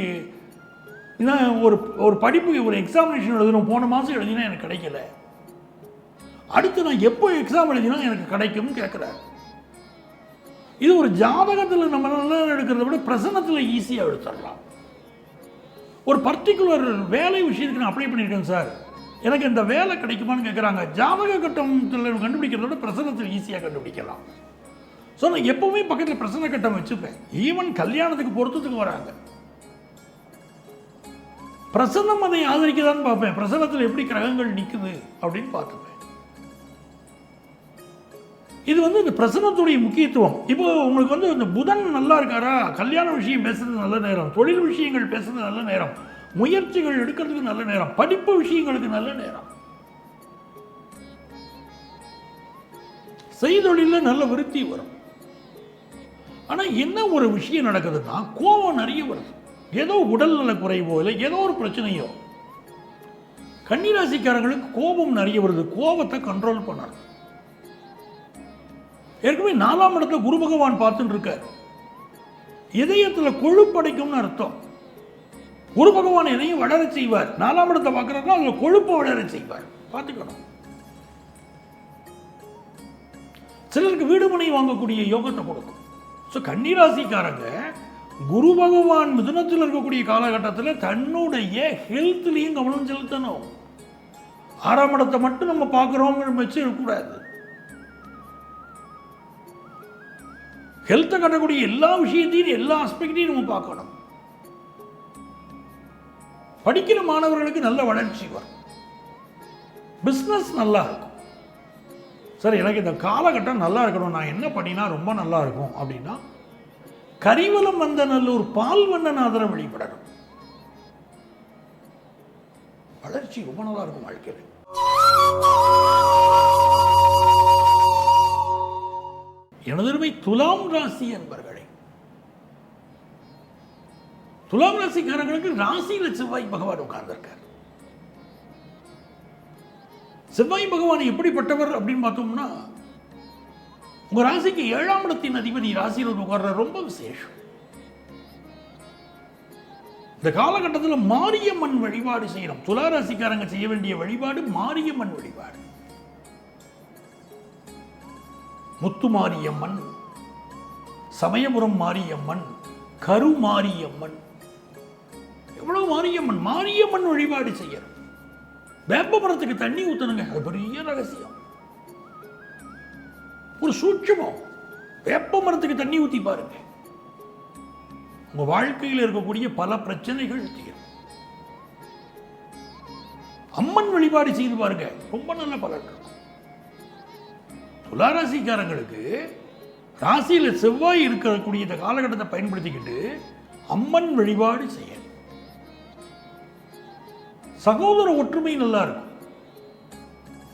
ஒரு படிப்பு, ஒரு எக்ஸாமினேஷன் எழுதணும், போன மாதம் எழுதினா எனக்கு கிடைக்கல. அடுத்து நான் எப்போ எக்ஸாம் எழுதினா எனக்கு கிடைக்கும்னு கேட்குறாரு. இது ஒரு ஜாதகத்தில் நம்ம நல்லா எடுக்கிறத விட பிரசன்னத்தில் ஈஸியாக எடுத்துடலாம். ஒரு பர்டிகுலர் வேலை விஷயத்துக்கு நான் அப்ளை பண்ணியிருக்கேன் சார், எனக்கு இந்த வேலை கிடைக்குமான்னு கேட்குறாங்க. ஜாதக கட்டத்தில் கண்டுபிடிக்கிறத விட பிரசன்னத்தில் ஈஸியாக கண்டுபிடிக்கலாம். ஸோ நான் எப்போவுமே பக்கத்தில் பிரசன்ன கட்டம் வச்சுப்பேன். ஈவன் கல்யாணத்துக்கு பொறுத்ததுக்கு வராங்க, பிரசன்னம் அதை ஆதரிக்கதான்னு பார்ப்பேன். பிரசன்னத்தில் எப்படி கிரகங்கள் நிற்குது அப்படின்னு பார்த்துப்பேன். இது இந்த பிரசன்னத்துடைய முக்கியத்துவம். இப்போ உங்களுக்கு இந்த புதன் நல்லா இருக்காரா, கல்யாண விஷயம் பேசுறது நல்ல நேரம், தொழில் விஷயங்கள் பேசுறது நல்ல நேரம், முயற்சிகள் எடுக்கிறதுக்கு நல்ல நேரம், படிப்பு விஷயங்களுக்கு நல்ல நேரம், செய்தொழிலில் நல்ல விருத்தி வரும். ஆனால் என்ன ஒரு விஷயம் நடக்குதுன்னா, கோபம் நிறைய வருது. ஏதோ உடல்நல குறைவோ இல்லை ஏதோ ஒரு பிரச்சனையோ. கன்னிராசிக்காரங்களுக்கு கோபம் நிறைய வருது. கோபத்தை கண்ட்ரோல் பண்ணணும். ஏற்கனவே 4ஆம் இடத்துல குரு பகவான் பார்த்துட்டு இருக்கார். இதயத்தில் கொழுப்படைக்கும்னு அர்த்தம். குரு பகவான் எதையும் வளர செய்வார். 4ஆம் இடத்தை பார்க்கறதுனா அதில் கொழுப்பை வளர செய்வார். பார்த்துக்கணும். சிலருக்கு வீடு மனை வாங்கக்கூடிய யோகத்தை கொடுக்கும். ஸோ கன்னிராசிக்காரங்க குரு பகவான் மிதுனத்தில் இருக்கக்கூடிய காலகட்டத்தில் தன்னுடைய ஹெல்த்லையும் கவனம் செலுத்தணும். 6ஆம் இடத்தை மட்டும் நம்ம பார்க்குறோங்கிற வச்சு இருக்கக்கூடாது. ஹெல்த்தை கட்டக்கூடிய எல்லா விஷயத்தையும் எல்லா ஆஸ்பெக்டையும் நம்ம பார்க்கணும். படிக்கிற மாணவர்களுக்கு நல்ல வளர்ச்சி வரும். பிஸ்னஸ் நல்லா இருக்கும். சார் எனக்கு இந்த காலகட்டம் நல்லா இருக்கணும், நான் என்ன பண்ணினா ரொம்ப நல்லா இருக்கும் அப்படின்னா, கரிவலம் வந்த நல்லூர் பால்வண்ணநாதரை வழிபடணும். வளர்ச்சி ரொம்ப நல்லா இருக்கும் வாழ்க்கையில். எனதருமை துலாம் ராசி என்பர்களே, துலாம் ராசிக்காரர்களுக்கு ராசியில செவ்வாய் பகவான் உட்கார்ந்திருக்கார். செவ்வாய் பகவான் எப்படிப்பட்டவர் அப்படின்னு பார்த்தோம்னா, உங்க ராசிக்கு 7ஆம் இடத்தின் அதிபதி ராசியில் உட்கார்ற ரொம்ப விசேஷம். இந்த காலகட்டத்தில் மாரியம்மன் வழிபாடு செய்யணும். துலா ராசிக்காரங்க செய்ய வேண்டிய வழிபாடு மாரியம்மன் வழிபாடு. முத்து மாரியம்மன், சமயபுரம் மாரியம்மன், கருமாரியம்மன், எவ்வளவு மாரியம்மன். மாரியம்மன் வழிபாடு செய்யணும். வேப்ப மரத்துக்கு தண்ணி ஊத்தணுங்க, அது பெரிய ரகசியம், ஒரு சூட்சமம். வேப்ப மரத்துக்கு தண்ணி ஊத்தி பாருங்க, உங்க வாழ்க்கையில் இருக்கக்கூடிய பல பிரச்சனைகள் தீரும். அம்மன் வழிபாடு செய்து பாருங்க, ரொம்ப நல்ல பலன் இருக்கும். துளாராசிக்காரங்களுக்கு ராசியில் செவ்வாய் இருக்கக்கூடிய இந்த காலகட்டத்தை பயன்படுத்திக்கிட்டு அம்மன் வழிபாடு செய்ய. சகோதர ஒற்றுமை நல்லா இருக்கும்.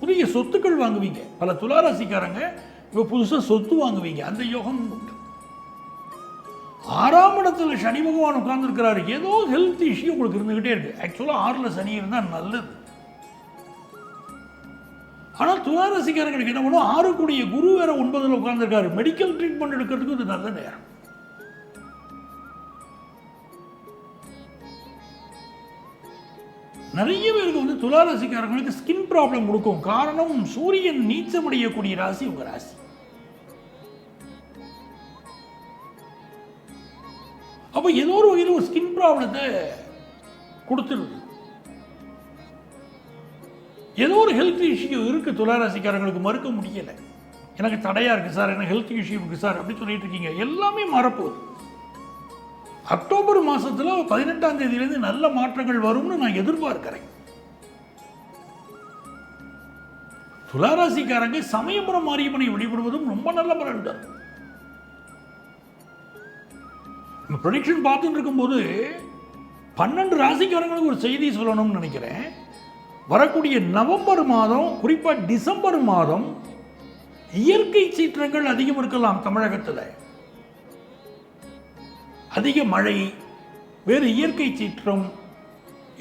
புதிய சொத்துக்கள் வாங்குவீங்க. பல துளாராசிக்காரங்க இப்ப புதுசாக சொத்து வாங்குவீங்க, அந்த யோகம் உண்டு. 6ஆம் இடத்துல சனி பகவான் உட்கார்ந்து இருக்கிறாரு. ஏதோ ஹெல்த் இஷ்யூ உங்களுக்கு இருந்துகிட்டே இருக்கு. ஆக்சுவலாக 6ல் சனி இருந்தால் நல்லது. ஆனால் துளாராசிக்காரங்களுக்கு என்ன பண்ணும், 6 கூடிய குரு வேற 9ல் உட்கார்ந்துருக்காரு. மெடிக்கல் ட்ரீட்மெண்ட் எடுக்கிறதுக்கு இது நல்ல நேரம். நிறைய பேருக்கு துளாராசிக்காரங்களுக்கு ஸ்கின் ப்ராப்ளம் கொடுக்கும். காரணம், சூரியன் நீச்சமடையக்கூடிய ராசி உங்க ராசி. அப்ப ஏதோ ஒரு வகையில் ஒரு ஸ்கின் ப்ராப்ளத்தை கொடுத்துருது. ஏதோ ஒரு ஹெல்த் இஷ்யூ இருக்கு துளாராசிக்காரங்களுக்கு, மறுக்க முடியல. எனக்கு தடையா இருக்கு சார், எனக்கு ஹெல்த் இஷ்யூ இருக்கு சார் அப்படின்னு சொல்லிட்டு இருக்கீங்க. எல்லாமே மாறப்போகுது. அக்டோபர் மாசத்துல 18ஆம் தேதியிலிருந்து நல்ல மாற்றங்கள் வரும்னு நான் எதிர்பார்க்கிறேன். துளாராசிக்காரங்க சமயபுரம் மாரியம்மனை வழிபடுவதும் ரொம்ப நல்ல பலன் தரும். ப்ரெடிக்ஷன் பார்த்துட்டு இருக்கும்போது 12 ராசிக்காரங்களுக்கு ஒரு செய்தி சொல்லணும்னு நினைக்கிறேன். வரக்கூடிய நவம்பர் மாதம், குறிப்பா டிசம்பர் மாதம் இயற்கை சீற்றங்கள் அதிகம் இருக்கலாம். தமிழகத்தில் அதிக மழை, வேறு இயற்கை சீற்றம்,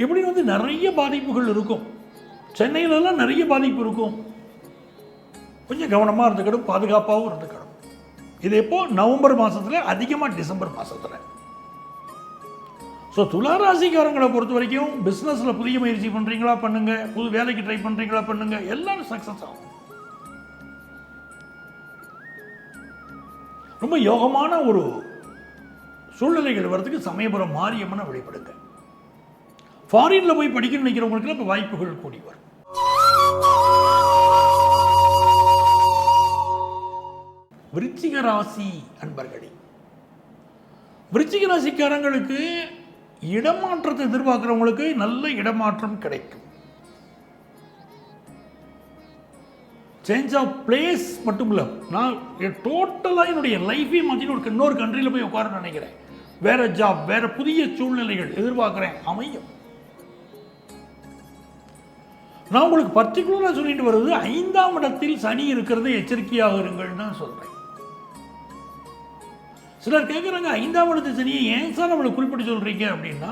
இப்படி நிறைய பாதிப்புகள் இருக்கும். சென்னையிலலாம் நிறைய பாதிப்பு இருக்கும். கொஞ்சம் கவனமாக இருந்துக்கணும், பாதுகாப்பாகவும் இருந்துக்கணும். இது எப்போ, நவம்பர் மாதத்தில், அதிகமாக டிசம்பர் மாதத்தில். ஸோ துளாராசிக்காரங்களை பொறுத்த வரைக்கும் பிஸ்னஸில் புதிய முயற்சி பண்ணுறீங்களா பண்ணுங்க, புது வேலைக்கு ட்ரை பண்ணுறீங்களா பண்ணுங்க, எல்லாரும் சக்ஸஸ் ஆகும். ரொம்ப யோகமான ஒரு சூழ்நிலைகள் வரதுக்கு சமயபுரம் மாரியம்மனை வழிபடுங்க. ஃபாரின்ல போய் படிக்கணும்னு நினைக்கிறவங்களுக்கு இப்போ வாய்ப்புகள் கூடி வரும். விருச்சிக ராசி அன்பர்களே, விருச்சிக ராசிக்காரங்களுக்கு இடமாற்றத்தை எதிர்பார்க்கிறவங்களுக்கு நல்ல இடமாற்றம் கிடைக்கும். சேஞ்ச் ஆஃப் பிளேஸ் மட்டும் இல்லை, நான் டோட்டலாக என்னுடைய லைஃபே மாற்றின்னு இன்னொரு கண்ட்ரியில் போய் உட்கார நினைக்கிறேன். வேற ஜாப், வேற புதிய சூழ்நிலைகள் எதிர்பார்க்குறேன், அமையும். நான் உங்களுக்கு பர்டிகுலராக சொல்லிட்டு வருவது 5ஆம் இடத்தில் சனி இருக்கிறது எச்சரிக்கையாக இருங்கள் தான் சொல்கிறேன். சிலர் கேட்குறாங்க 5ஆம் இடத்து சனியை ஏன் சார் நம்மளுக்கு குறிப்பிட்டு சொல்கிறீங்க அப்படின்னா,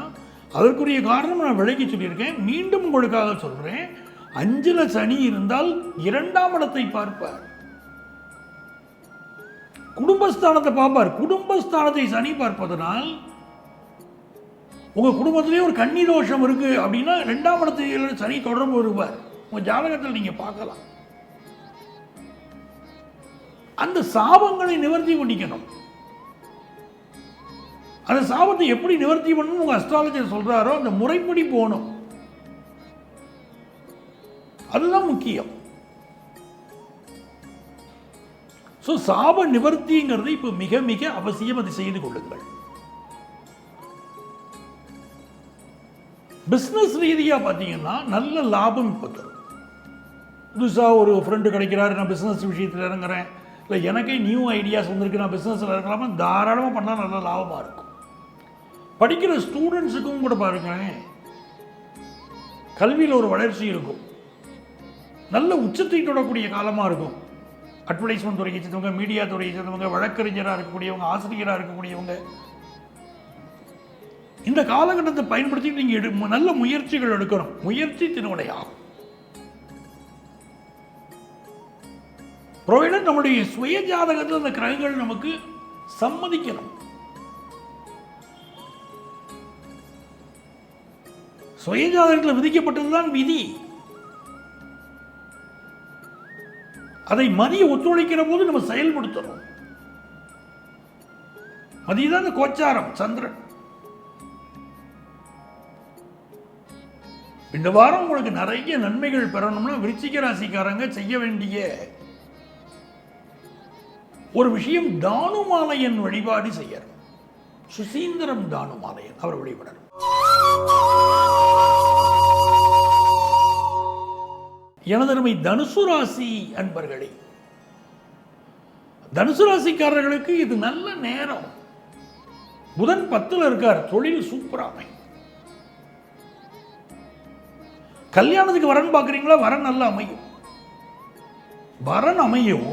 அதற்குரிய காரணம் நான் விளக்கி சொல்லியிருக்கேன். மீண்டும் உங்களுக்காக சொல்கிறேன். 5ல் சனி இருந்தால் 2ஆம் இடத்தை பார்ப்பார், குடும்பஸ்தானத்தை பார்ப்பார். குடும்பஸ்தானத்தை சனி பார்ப்பதனால் உங்க குடும்பத்திலே ஒரு கன்னி தோஷம் இருக்கு அப்படின்னா 2ஆம் இடத்தில் சனி தொடர்பு வருவார். உங்க ஜாதகத்தில் நீங்க பார்க்கலாம். அந்த சாபங்களை நிவர்த்தி பண்ணிக்கணும். அந்த சாபத்தை எப்படி நிவர்த்தி பண்ணணும் உங்க அஸ்ட்ராலஜர் சொல்றாரோ அந்த முறைப்படி போகணும். அதுதான் முக்கியம். சாப நிவர்த்திங்கிறது இப்ப மிக மிக அவசியம். அதை செய்து கொள்ளுங்கள். பிசினஸ் ரீதியா பார்த்தீங்கன்னா நல்ல லாபம் இப்போ தரும். புதுசாக ஒரு ஃப்ரெண்டு கிடைக்கிறாரு, நான் பிஸ்னஸ் விஷயத்தில் இறங்குறேன், இல்லை எனக்கே நியூ ஐடியாஸ் வந்திருக்கு, நான் பிஸ்னஸில் இருக்கலாமா, தாராளமாக பண்ணால் நல்ல லாபமாக இருக்கும். படிக்கிற ஸ்டூடெண்ட்ஸுக்கும் கூட பாருங்களேன், கல்வியில் ஒரு வளர்ச்சி இருக்கும், நல்ல உச்சத்தை தொடக்கூடிய காலமாக இருக்கும். அட்வர்டைஸ்மெண்ட் துறையை சேர்ந்தவங்க, மீடியா துறையை சேர்ந்தவங்க, வழக்கறிஞராக இருக்கக்கூடியவங்க, ஆசிரியராக இருக்கக்கூடியவங்க, இந்த காலகட்டத்தை பயன்படுத்தி நீங்கள் நல்ல முயற்சிகள் எடுக்கணும். முயற்சி திருவினையாகும். ப்ரொவைடர் நம்முடைய சுய ஜாதகத்தில் அந்த கிரகங்கள் நமக்கு சம்மதிக்கணும். சுய ஜாதகத்தில் விதிக்கப்பட்டதுதான் விதி. அதை மதிய ஒத்துழைக்கிற போது நம்ம செயல்படுத்தணும். மதியதான் கோச்சாரம், சந்திரன். இந்த வாரம் உங்களுக்கு நிறைய நன்மைகள் பெறணும்னா விருச்சிக ராசிக்காரங்க செய்ய வேண்டிய ஒரு விஷயம், தானுமாலயன் வழிபாடு செய்யணும். சுசீந்திரம் தானுமாலயன் அவர் வழிபடணும். எனதருமை தனுசு ராசி அன்பர்களே, தனுசு ராசிக்காரர்களுக்கு இது நல்ல நேரம். புதன் 10ல் இருக்கார், தொழில் சூப்பராமை. கல்யாணத்துக்கு வரன் பார்க்குறீங்களா, வரன் நல்லா அமையும். வரன் அமையும்,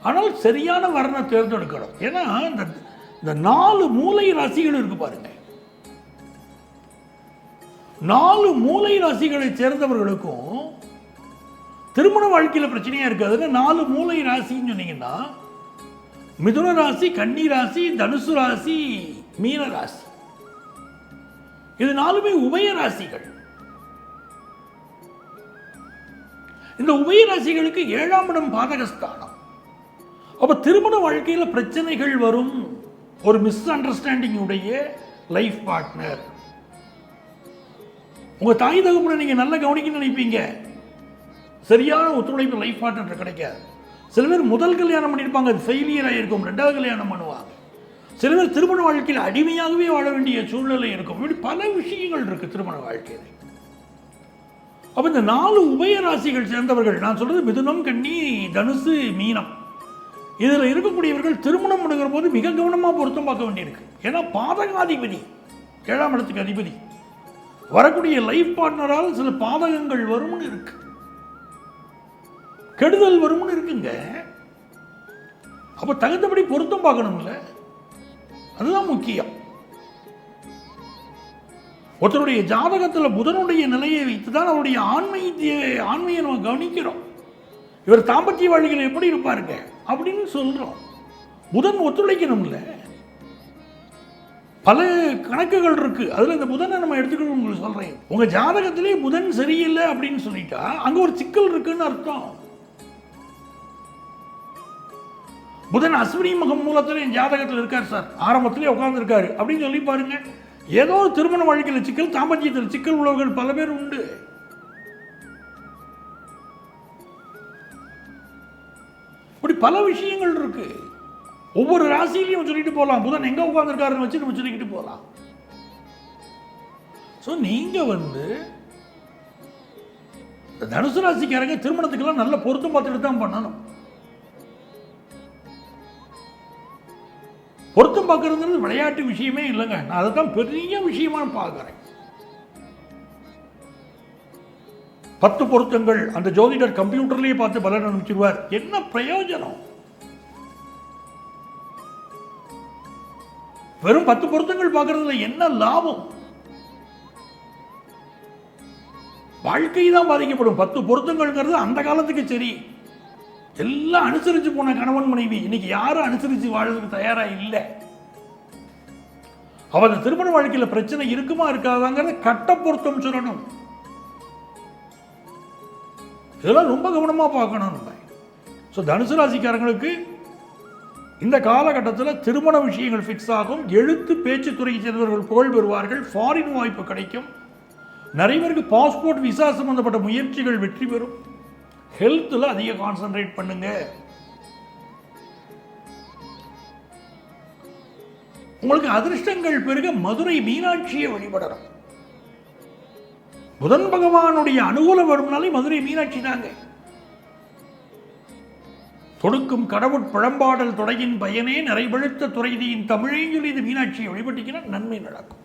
ஆனால் சரியான வரனை தேர்ந்தெடுக்கணும். ஏன்னா இந்த 4 மூலை ராசிகள் இருக்கு பாருங்க. 4 மூலை ராசிகளை சேர்ந்தவர்களுக்கும் திருமண வாழ்க்கையில் பிரச்சனையா இருக்காதுன்னு 4 மூலை ராசின்னு சொன்னீங்கன்னா, மிதுன ராசி, கன்னி ராசி, தனுசு ராசி, மீன ராசி, இது 4மே உபய ராசிகள். இந்த உபய ராசிகளுக்கு 7ஆம் இடம் பாதகஸ்தானம். அப்ப திருமண வாழ்க்கையில் பிரச்சனைகள் வரும். ஒரு மிஸ் அண்டர்ஸ்டாண்டிங் உடைய லைஃப் பார்ட்னர், உங்க தாய் தகப்பனை நீங்க நல்லா கவனிக்க நினைப்பீங்க, சரியான ஒத்துழைப்பு லைஃப் பார்ட்னர் கிடைக்காது. சில பேர் முதல் கல்யாணம் பண்ணியிருப்பாங்க, அது ஃபெயிலியர் ஆகிருக்கும், 2வது கல்யாணம் பண்ணுவாங்க. சில பேர் திருமண வாழ்க்கையில் அடிமையாகவே வாழ வேண்டிய சூழ்நிலை இருக்கும். இப்படி பல விஷயங்கள் இருக்கு திருமண வாழ்க்கையில். அப்ப இந்த 4 உபய ராசிகள் சேர்ந்தவர்கள், நான் சொல்றது மிதுனம், கன்னி, தனுசு, மீனம், இதுல இருக்கக்கூடியவர்கள் திருமணம் பண்ணுகிற போது மிக கவனமா பொருத்தம் பார்க்க வேண்டியிருக்கு. ஏன்னா பாதகாதிபதி 7ஆம் இடத்துக்கு அதிபதி, வரக்கூடிய லைஃப் பார்ட்னரால் சில பாதகங்கள் வரும்னு இருக்கு, கெடுதல் வரும்னு இருக்குங்க. அப்ப தகுந்தபடி பொருத்தம் பார்க்கணும்ல, அதுதான் முக்கியம். ஒருத்தருடைய ஜாதகத்தில் புதனுடைய நிலையை வைத்துதான் அவருடைய ஆண்மையை நம்ம கவனிக்கிறோம். இவர் தாம்பத்திய வாழ்க்கையில் எப்படி இருப்பாருங்க அப்படின்னு சொல்றோம். புதன் ஒத்துழைக்கணும்ல, பல கணக்குகள் இருக்கு. அதுல இந்த புதனை நம்ம எடுத்துக்கணும். உங்களுக்கு சொல்றேன், உங்க ஜாதகத்திலே புதன் சரியில்லை அப்படின்னு சொல்லிட்டா அங்க ஒரு சிக்கல் இருக்குன்னு அர்த்தம். புதன் அஸ்வினி மகம் மூலத்தில் என் ஜாதகத்தில் இருக்கார் சார், ஆரம்பத்திலே உட்கார்ந்துருக்காரு அப்படின்னு சொல்லி பாருங்க. ஏதோ ஒரு திருமண வாழ்க்கையில் சிக்கல், தாம்பத்தியத்தில் சிக்கல் உள்ளவர்கள் பல பேர் உண்டு. இப்படி பல விஷயங்கள் இருக்கு. ஒவ்வொரு ராசியிலையும் சொல்லிட்டு போகலாம். புதன் எங்க உட்கார்ந்துருக்காருன்னு வச்சு நம்ம சொல்லிக்கிட்டு போகலாம். ஸோ நீங்க தனுசு ராசிக்காரங்க திருமணத்துக்கெல்லாம் நல்ல பொருத்தம் பார்த்துட்டு தான் பண்ணணும். பொருத்தம் பார்க்கறது விளையாட்டு விஷயமே இல்லைங்க. நான் அதை தான் பெரிய விஷயமா பார்க்கிறேன். 10 பொருத்தங்கள் அந்த ஜோதிடர் கம்ப்யூட்டர்லயே பார்த்து பலன் அனுப்பிச்சிருவார். என்ன பிரயோஜனம்? வெறும் 10 பொருத்தங்கள் பார்க்கறதுல என்ன லாபம்? வாழ்க்கை தான் பாதிக்கப்படும். 10 பொருத்தங்கள்ங்கிறது அந்த காலத்துக்கு சரி. எல்லாம் அனுசரிச்சு போன கணவன் மனைவி இன்னைக்கு யாரும் அனுசரிச்சு வாழ்றதுக்கு தயாரா இல்லை. அவ திருமண வாழ்க்கையில பிரச்சனை இருக்குமா இருக்காதாங்கிறத கட்ட பொருத்தம் சொல்லணும். இதெல்லாம் ரொம்ப கவனமா பார்க்கணும். ஸோ தனுசு ராசிக்காரங்களுக்கு இந்த காலகட்டத்தில் திருமண விஷயங்கள் ஃபிக்ஸ் ஆகும். எழுத்து பேச்சு துறையை சேர்ந்தவர்கள் புகழ் பெறுவார்கள். ஃபாரின் வாய்ப்பு கிடைக்கும். நிறைய பேருக்கு பாஸ்போர்ட் விசா சம்பந்தப்பட்ட முயற்சிகள் வெற்றி பெறும். ஹெல்த்தில் அதிக கான்சென்ட்ரேட் பண்ணுங்க. உங்களுக்கு அதிர்ஷ்டங்கள் பெருக மதுரை மீனாட்சியை வழிபடணும். புதன் பகவானுடைய அனுகூலம் வரும்னாலே மதுரை மீனாட்சி தாங்க. தொடுக்கும் கடவுட் பழம்பாடல் தொடங்கின் பயனே நிறைவெழுத்த துறைதியின் தமிழையும் சொல்லி இது மீனாட்சியை வழிபட்டீங்கன்னா நன்மை நடக்கும்.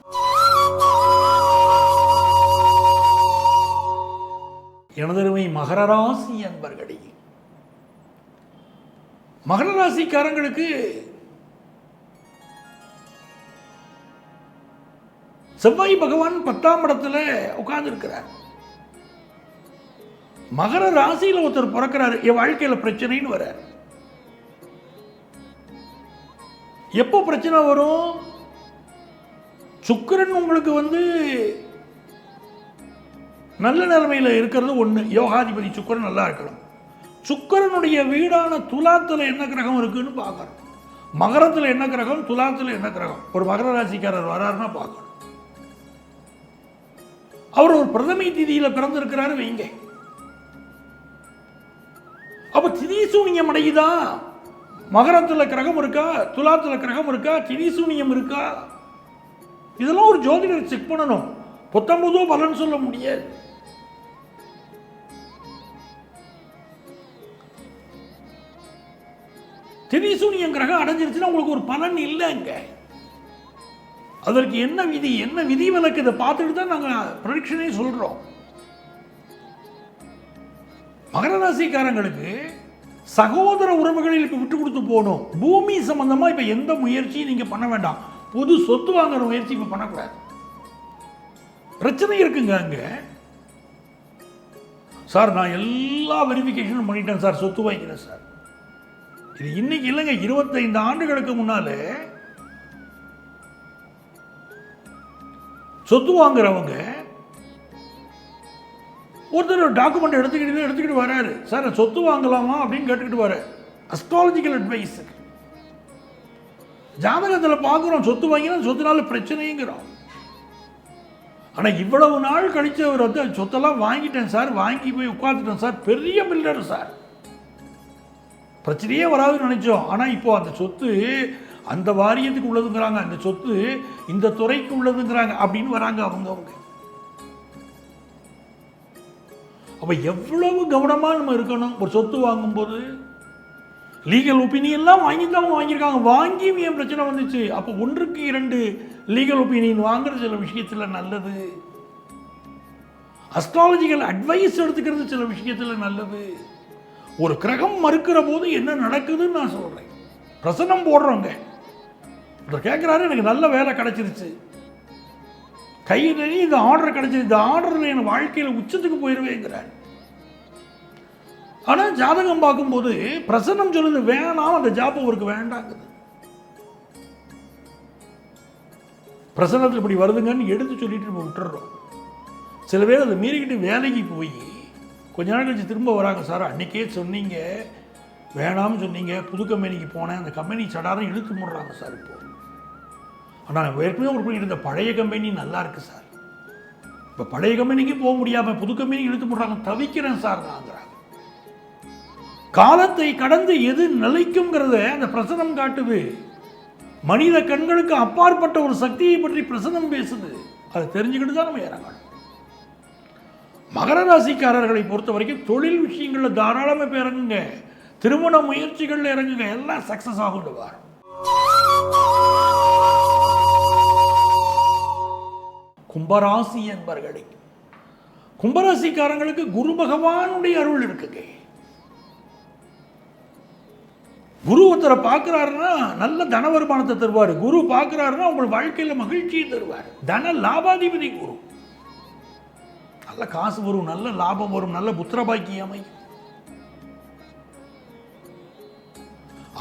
எனதருமை மகர ராசி அன்பர்களே, மகர ராசிக்காரங்களுக்கு செவ்வாய் பகவான் 10ஆம் இடத்துல உட்கார்ந்து இருக்கிறார். மகர ராசியில் ஒருத்தர் பிறக்கிறார். என் வாழ்க்கையில் பிரச்சனைன்னு வர எப்போ பிரச்சனை வரும்? சுக்கிரன் உங்களுக்கு நல்ல நிலைமையில் இருக்கிறது ஒன்று. யோகாதிபதி சுக்கிரன் நல்லா இருக்கணும். சுக்கிரனுடைய வீடான துலாத்தில் என்ன கிரகம் இருக்குன்னு பார்க்கணும். மகரத்தில் என்ன கிரகம், துலாத்தில் என்ன கிரகம். ஒரு மகர ராசிக்காரர் வராருன்னா பார்க்கணும். அவர் ஒரு பிரதமை திதியில் பிறந்திருக்கிறாரு வைங்க. அப்ப திதிசூனியம் அடையுதா? மகரத்தில் கிரகம் இருக்கா, துலாத்தில் கிரகம் இருக்கா, திதிசூனியம் இருக்கா? இதெல்லாம் ஒரு ஜோதிடர் செக் பண்ணணும். 19 பலன் சொல்ல முடியாது. திதிசூனியம் கிரகம் அடைஞ்சிருச்சுன்னா உங்களுக்கு ஒரு பலன் இல்லைங்க. அதற்கு என்ன விதி, என்ன விதி விலக்கு, இதை பார்த்துட்டு தான் நாங்கள் ப்ரெடிக்ஷனே சொல்றோம். மகர ராசிக்காரங்களுக்கு சகோதர உறவுகளில் இப்போ விட்டு கொடுத்து போகணும். பூமி சம்பந்தமா இப்ப எந்த முயற்சியும் நீங்க பண்ண வேண்டாம். புது சொத்து வாங்குற முயற்சி இப்ப பண்ணக்கூடாது. பிரச்சனை இருக்குங்க அங்க. சார் நான் எல்லா வெரிஃபிகேஷனும் பண்ணிட்டேன் சார், சொத்து வாங்கிக்கிறேன் சார். இது இன்னைக்கு இல்லைங்க, 25 ஆண்டுகளுக்கு முன்னாலே சொத்து வாங்குறவங்க ஒருத்தர் டாக்குமெண்ட் எடுத்துக்கிட்டு வராரு. சார் சொத்து வாங்கலாமா அப்படின்னு கேட்டுக்கிட்டு வர அஸ்ட்ராலஜிக்கல் அட்வைஸ். ஜாதகத்தில் பார்க்குறோம் சொத்து வாங்கினா சொத்துனால பிரச்சனைங்கிறோம். ஆனால் இவ்வளவு நாள் கழிச்சு அவர் சொத்தெல்லாம் வாங்கிட்டேன் சார், வாங்கி போய் உட்காந்துட்டேன் சார், பெரிய பில்டர் சார், பிரச்சனையே வராதுன்னு நினைச்சோம். ஆனால் இப்போ அந்த சொத்து அந்த வாரியத்துக்கு உள்ளதுங்கிறாங்க, அந்த சொத்து இந்த துறைக்கு உள்ளதுங்கிறாங்க அப்படின்னு வராங்க அவங்க. அப்போ எவ்வளவு கவனமாக நம்ம இருக்கணும் ஒரு சொத்து வாங்கும்போது. லீகல் ஒப்பீனியன்லாம் வாங்கி தான் அவங்க வாங்கியிருக்காங்க, வாங்கியும் ஏன் பிரச்சனை வந்துச்சு? அப்போ 1க்கு 2 லீகல் ஒப்பீனியன் வாங்குறது சில விஷயத்தில் நல்லது. அஸ்ட்ராலஜிக்கல் அட்வைஸ் எடுத்துக்கிறது சில விஷயத்தில் நல்லது. ஒரு கிரகம் மறுக்கிற போது என்ன நடக்குதுன்னு நான் சொல்கிறேன். பிரசனம் போடுறோங்க, ஒருத்தர் கேட்குறாரு எனக்கு நல்ல வேலை கிடைச்சிருச்சு, கையில் இந்த ஆர்டர் கிடைச்சிது, இந்த ஆர்டரில் என் வாழ்க்கையில் உச்சத்துக்கு போயிடுவேங்கிறார். ஆனால் ஜாதகம் பார்க்கும்போது பிரசன்னம் சொல்லுது வேணாம், அந்த ஜாப் அவருக்கு வேண்டாங்குது. பிரசன்னத்தில் இப்படி வருதுங்கன்னு எடுத்து சொல்லிட்டு நம்ம விட்டுறோம். சில பேர் அதை மீறிக்கிட்டு வேலைக்கு போய் கொஞ்ச நாள் கழிச்சு திரும்ப வராங்க. சார் அன்னைக்கே சொன்னீங்க வேணாம்னு சொன்னீங்க, புது கம்பெனிக்கு போனேன், அந்த கம்பெனி சடாரம் இழுத்து மூடுறாங்க சார் இப்போ. ஆனால் ஏற்கனவே ஒரு இருந்த பழைய கம்பெனி நல்லா இருக்குது சார், இப்போ பழைய கம்பெனிக்கு போக முடியாமல் புது கம்பெனி இழுத்து மூடுறாங்க, தவிக்கிறேன் சார் நாங்கிறாங்க. காலத்தை கடந்து எது நிலைக்குங்கிறத அந்த பிரசனம் காட்டுது. மனித கண்களுக்கு அப்பாற்பட்ட ஒரு சக்தியை பற்றி பிரசனம் பேசுது. அதை தெரிஞ்சுக்கிட்டு தான் நம்ம இறங்கணும். மகர ராசிக்காரர்களை பொறுத்த வரைக்கும் தொழில் விஷயங்களில் தாராளமாக இப்போ இறங்குங்க, திருமண முயற்சிகளில் இறங்குங்க, எல்லாம் சக்சஸ் ஆகும். வாரம் கும்பராசி என்பவர்களை, கும்பராசிக்காரங்களுக்கு குரு பகவானுடைய அருள் இருக்குங்க. குரு ஒருத்தரை பார்க்குறாருன்னா நல்ல தன வருமானத்தை தருவார். குரு பார்க்குறாருன்னா உங்கள் வாழ்க்கையில் மகிழ்ச்சியை தருவார். தன லாபாதிபதி குரு. நல்ல காசு வரும், நல்ல லாபம் வரும், நல்ல புத்திரபாக்கியம் அமையும்.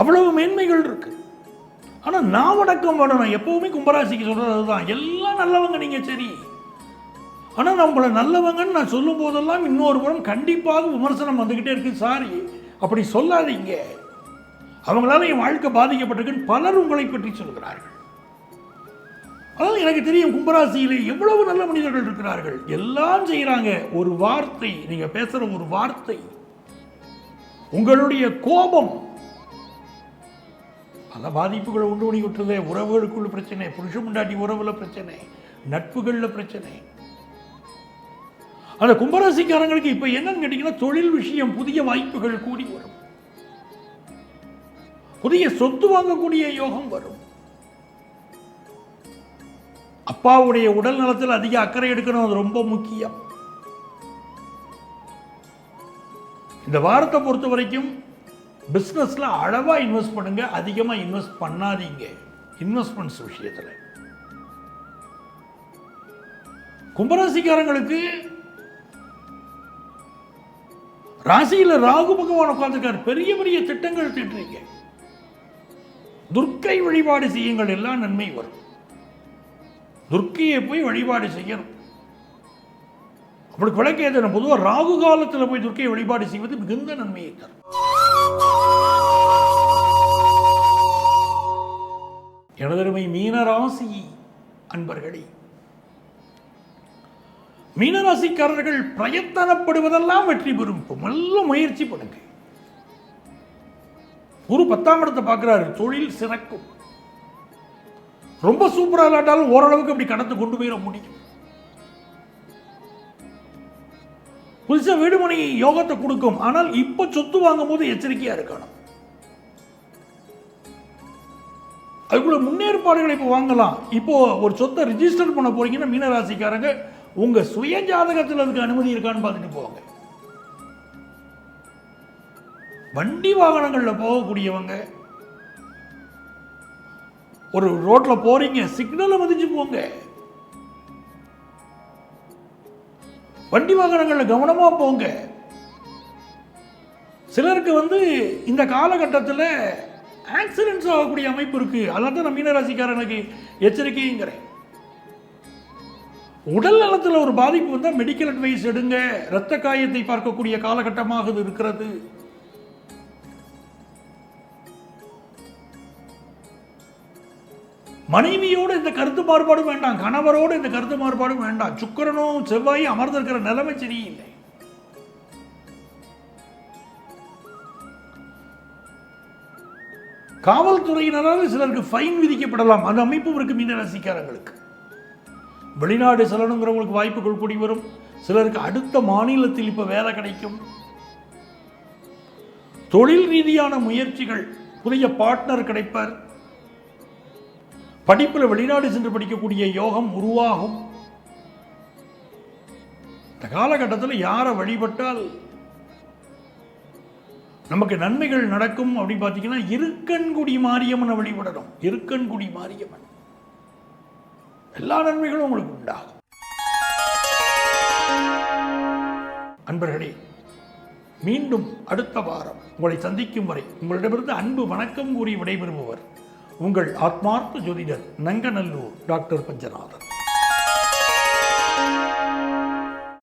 அவ்வளவு மேன்மைகள் இருக்கு. ஆனால் நாவடக்கம் வரணும். எப்பவுமே கும்பராசிக்கு சொல்றது அதுதான், எல்லாம் நல்லவங்க நீங்க சரி, ஆனால் நம்மளை நல்லவங்கன்னு நான் சொல்லும் போதெல்லாம் இன்னொரு புறம் கண்டிப்பாக விமர்சனம் வந்துகிட்டே இருக்கு. சாரி, அப்படி சொல்லாதீங்க, அவங்களால என் வாழ்க்கை பாதிக்கப்பட்டிருக்குன்னு பலர் உங்களை பற்றி சொல்கிறார்கள். அதாவது எனக்கு தெரியும் கும்பராசியிலே எவ்வளவு நல்ல மனிதர்கள் இருக்கிறார்கள், எல்லாம் செய்கிறாங்க. ஒரு வார்த்தை, நீங்க பேசுற ஒரு வார்த்தை, உங்களுடைய கோபம் பல பாதிப்புகளை உண்டு பண்ணி விட்டுறதே. உறவுகளுக்குள்ள பிரச்சனை, புருஷ முண்டாட்டி உறவுல பிரச்சனை, நட்புகள்ல பிரச்சனை. அந்த கும்பராசிக்காரங்களுக்கு இப்ப என்னன்னு கேட்டீங்கன்னா, தொழில் விஷயம் புதிய வாய்ப்புகள் கூடி வரும், புதிய சொத்து வாங்கக்கூடிய யோகம் வரும். அப்பாவுடைய உடல் நலத்தில் அதிக அக்கறை எடுக்கணும், அது ரொம்ப முக்கியம். இந்த வாரத்தை பொறுத்த வரைக்கும் பிஸ்னஸ்ல அளவா இன்வெஸ்ட் பண்ணுங்க, அதிகமா இன்வெஸ்ட் பண்ணாதீங்க. இன்வெஸ்ட்மெண்ட்ஸ் விஷயத்துல கும்பராசிக்காரங்களுக்கு ராசியில ராகு பகவான் உட்கார்ந்துருக்காரு. பெரிய பெரிய திட்டங்கள் தீட்டுறீங்க. துர்க்கை வழிபாடு செய்யுங்கள், எல்லாம் நன்மை வரும். துர்க்கையை போய் வழிபாடு செய்யணும். அப்படி விளக்கேதன பொதுவாக ராகு காலத்தில் போய் துர்க்கையை வழிபாடு செய்வது மிகுந்த நன்மையை தரும். எனதருமை மீனராசி அன்பர்களே, மீனராசிக்காரர்கள் பிரயத்தனப்படுவதெல்லாம் வெற்றி பெறும். நல்ல முயற்சி பண்ணுங்க. குரு 10ஆம் இடத்தை பார்க்கிறாரு, தொழில் சிறக்கும். ரொம்ப சூப்பரா இல்லாட்டாலும் ஓரளவுக்கு அப்படி கடந்து கொண்டு போயிட முடியும். புதுசா வீடுமனை யோகத்தை கொடுக்கும். ஆனால் இப்ப சொத்து வாங்கும் போது எச்சரிக்கையா இருக்கணும். அதுக்குள்ள முன்னேற்பாடுகளை இப்போ வாங்கலாம். இப்போ ஒரு சொத்தை ரிஜிஸ்டர் பண்ண போறீங்கன்னா மீனராசிக்காரங்க உங்க சுய ஜாதகத்தில் அதுக்கு அனுமதி இருக்கான்னு பார்த்துட்டு போவாங்க. வண்டி வாகனங்களில் போகக்கூடியவங்க ஒரு ரோட்ல போறீங்க, சிக்னலை மதிச்சு போங்க. வண்டி வாகனங்களில் கவனமா போங்க. சிலருக்கு இந்த காலகட்டத்தில் ஆக்சிடென்ட்ஸ் ஆகக்கூடிய அமைப்பு இருக்கு. அதான் நான் மீனராசிக்காரனுக்கு எச்சரிக்கைங்கிறேன். உடல் நலத்தில் ஒரு பாதிப்பு வந்தால் மெடிக்கல் அட்வைஸ் எடுங்க. இரத்த காயத்தை பார்க்கக்கூடிய காலகட்டமாக இது இருக்கிறது. மனைவியோடு இந்த கருத்து மாறுபாடும் வேண்டாம், கணவரோடு இந்த கருத்து மாறுபாடும் வேண்டாம். சுக்கிரனும் செவ்வாயும் அமர்ந்திருக்கிற நிலைமை சரியில்லை. காவல்துறையினரால் சிலருக்கு ஃபைன் விதிக்கப்படலாம். அந்த அமைப்பும் இருக்கு மீனராசிக்காரங்களுக்கு. வெளிநாடு செல்லணுங்கிறவங்களுக்கு வாய்ப்புகள் கூடி வரும். சிலருக்கு அடுத்த மாநிலத்தில் இப்ப வேலை கிடைக்கும். தொழில் ரீதியான முயற்சிகள், புதிய பார்ட்னர் கிடைப்பார். படிப்பில் வெளிநாடு சென்று படிக்கக்கூடிய யோகம் உருவாகும். இந்த காலகட்டத்தில் யாரை வழிபட்டால் நமக்கு நன்மைகள் நடக்கும் அப்படின்னு பார்த்தீங்கன்னா, இருக்கன்குடி மாரியம்மனை வழிபடணும். இருக்கன்குடி மாரியம்மன் எல்லா நன்மைகளும் உங்களுக்கு உண்டாகும். அன்பர்களே, மீண்டும் அடுத்த வாரம் உங்களை சந்திக்கும் வரை உங்களிடமிருந்து அன்பு வணக்கம் கூறி விடைபெறுபவர் உங்கள் ஆத்மார்த்த ஜோதிடர் நங்கநல்லூர் டாக்டர் பஞ்சநாதன்.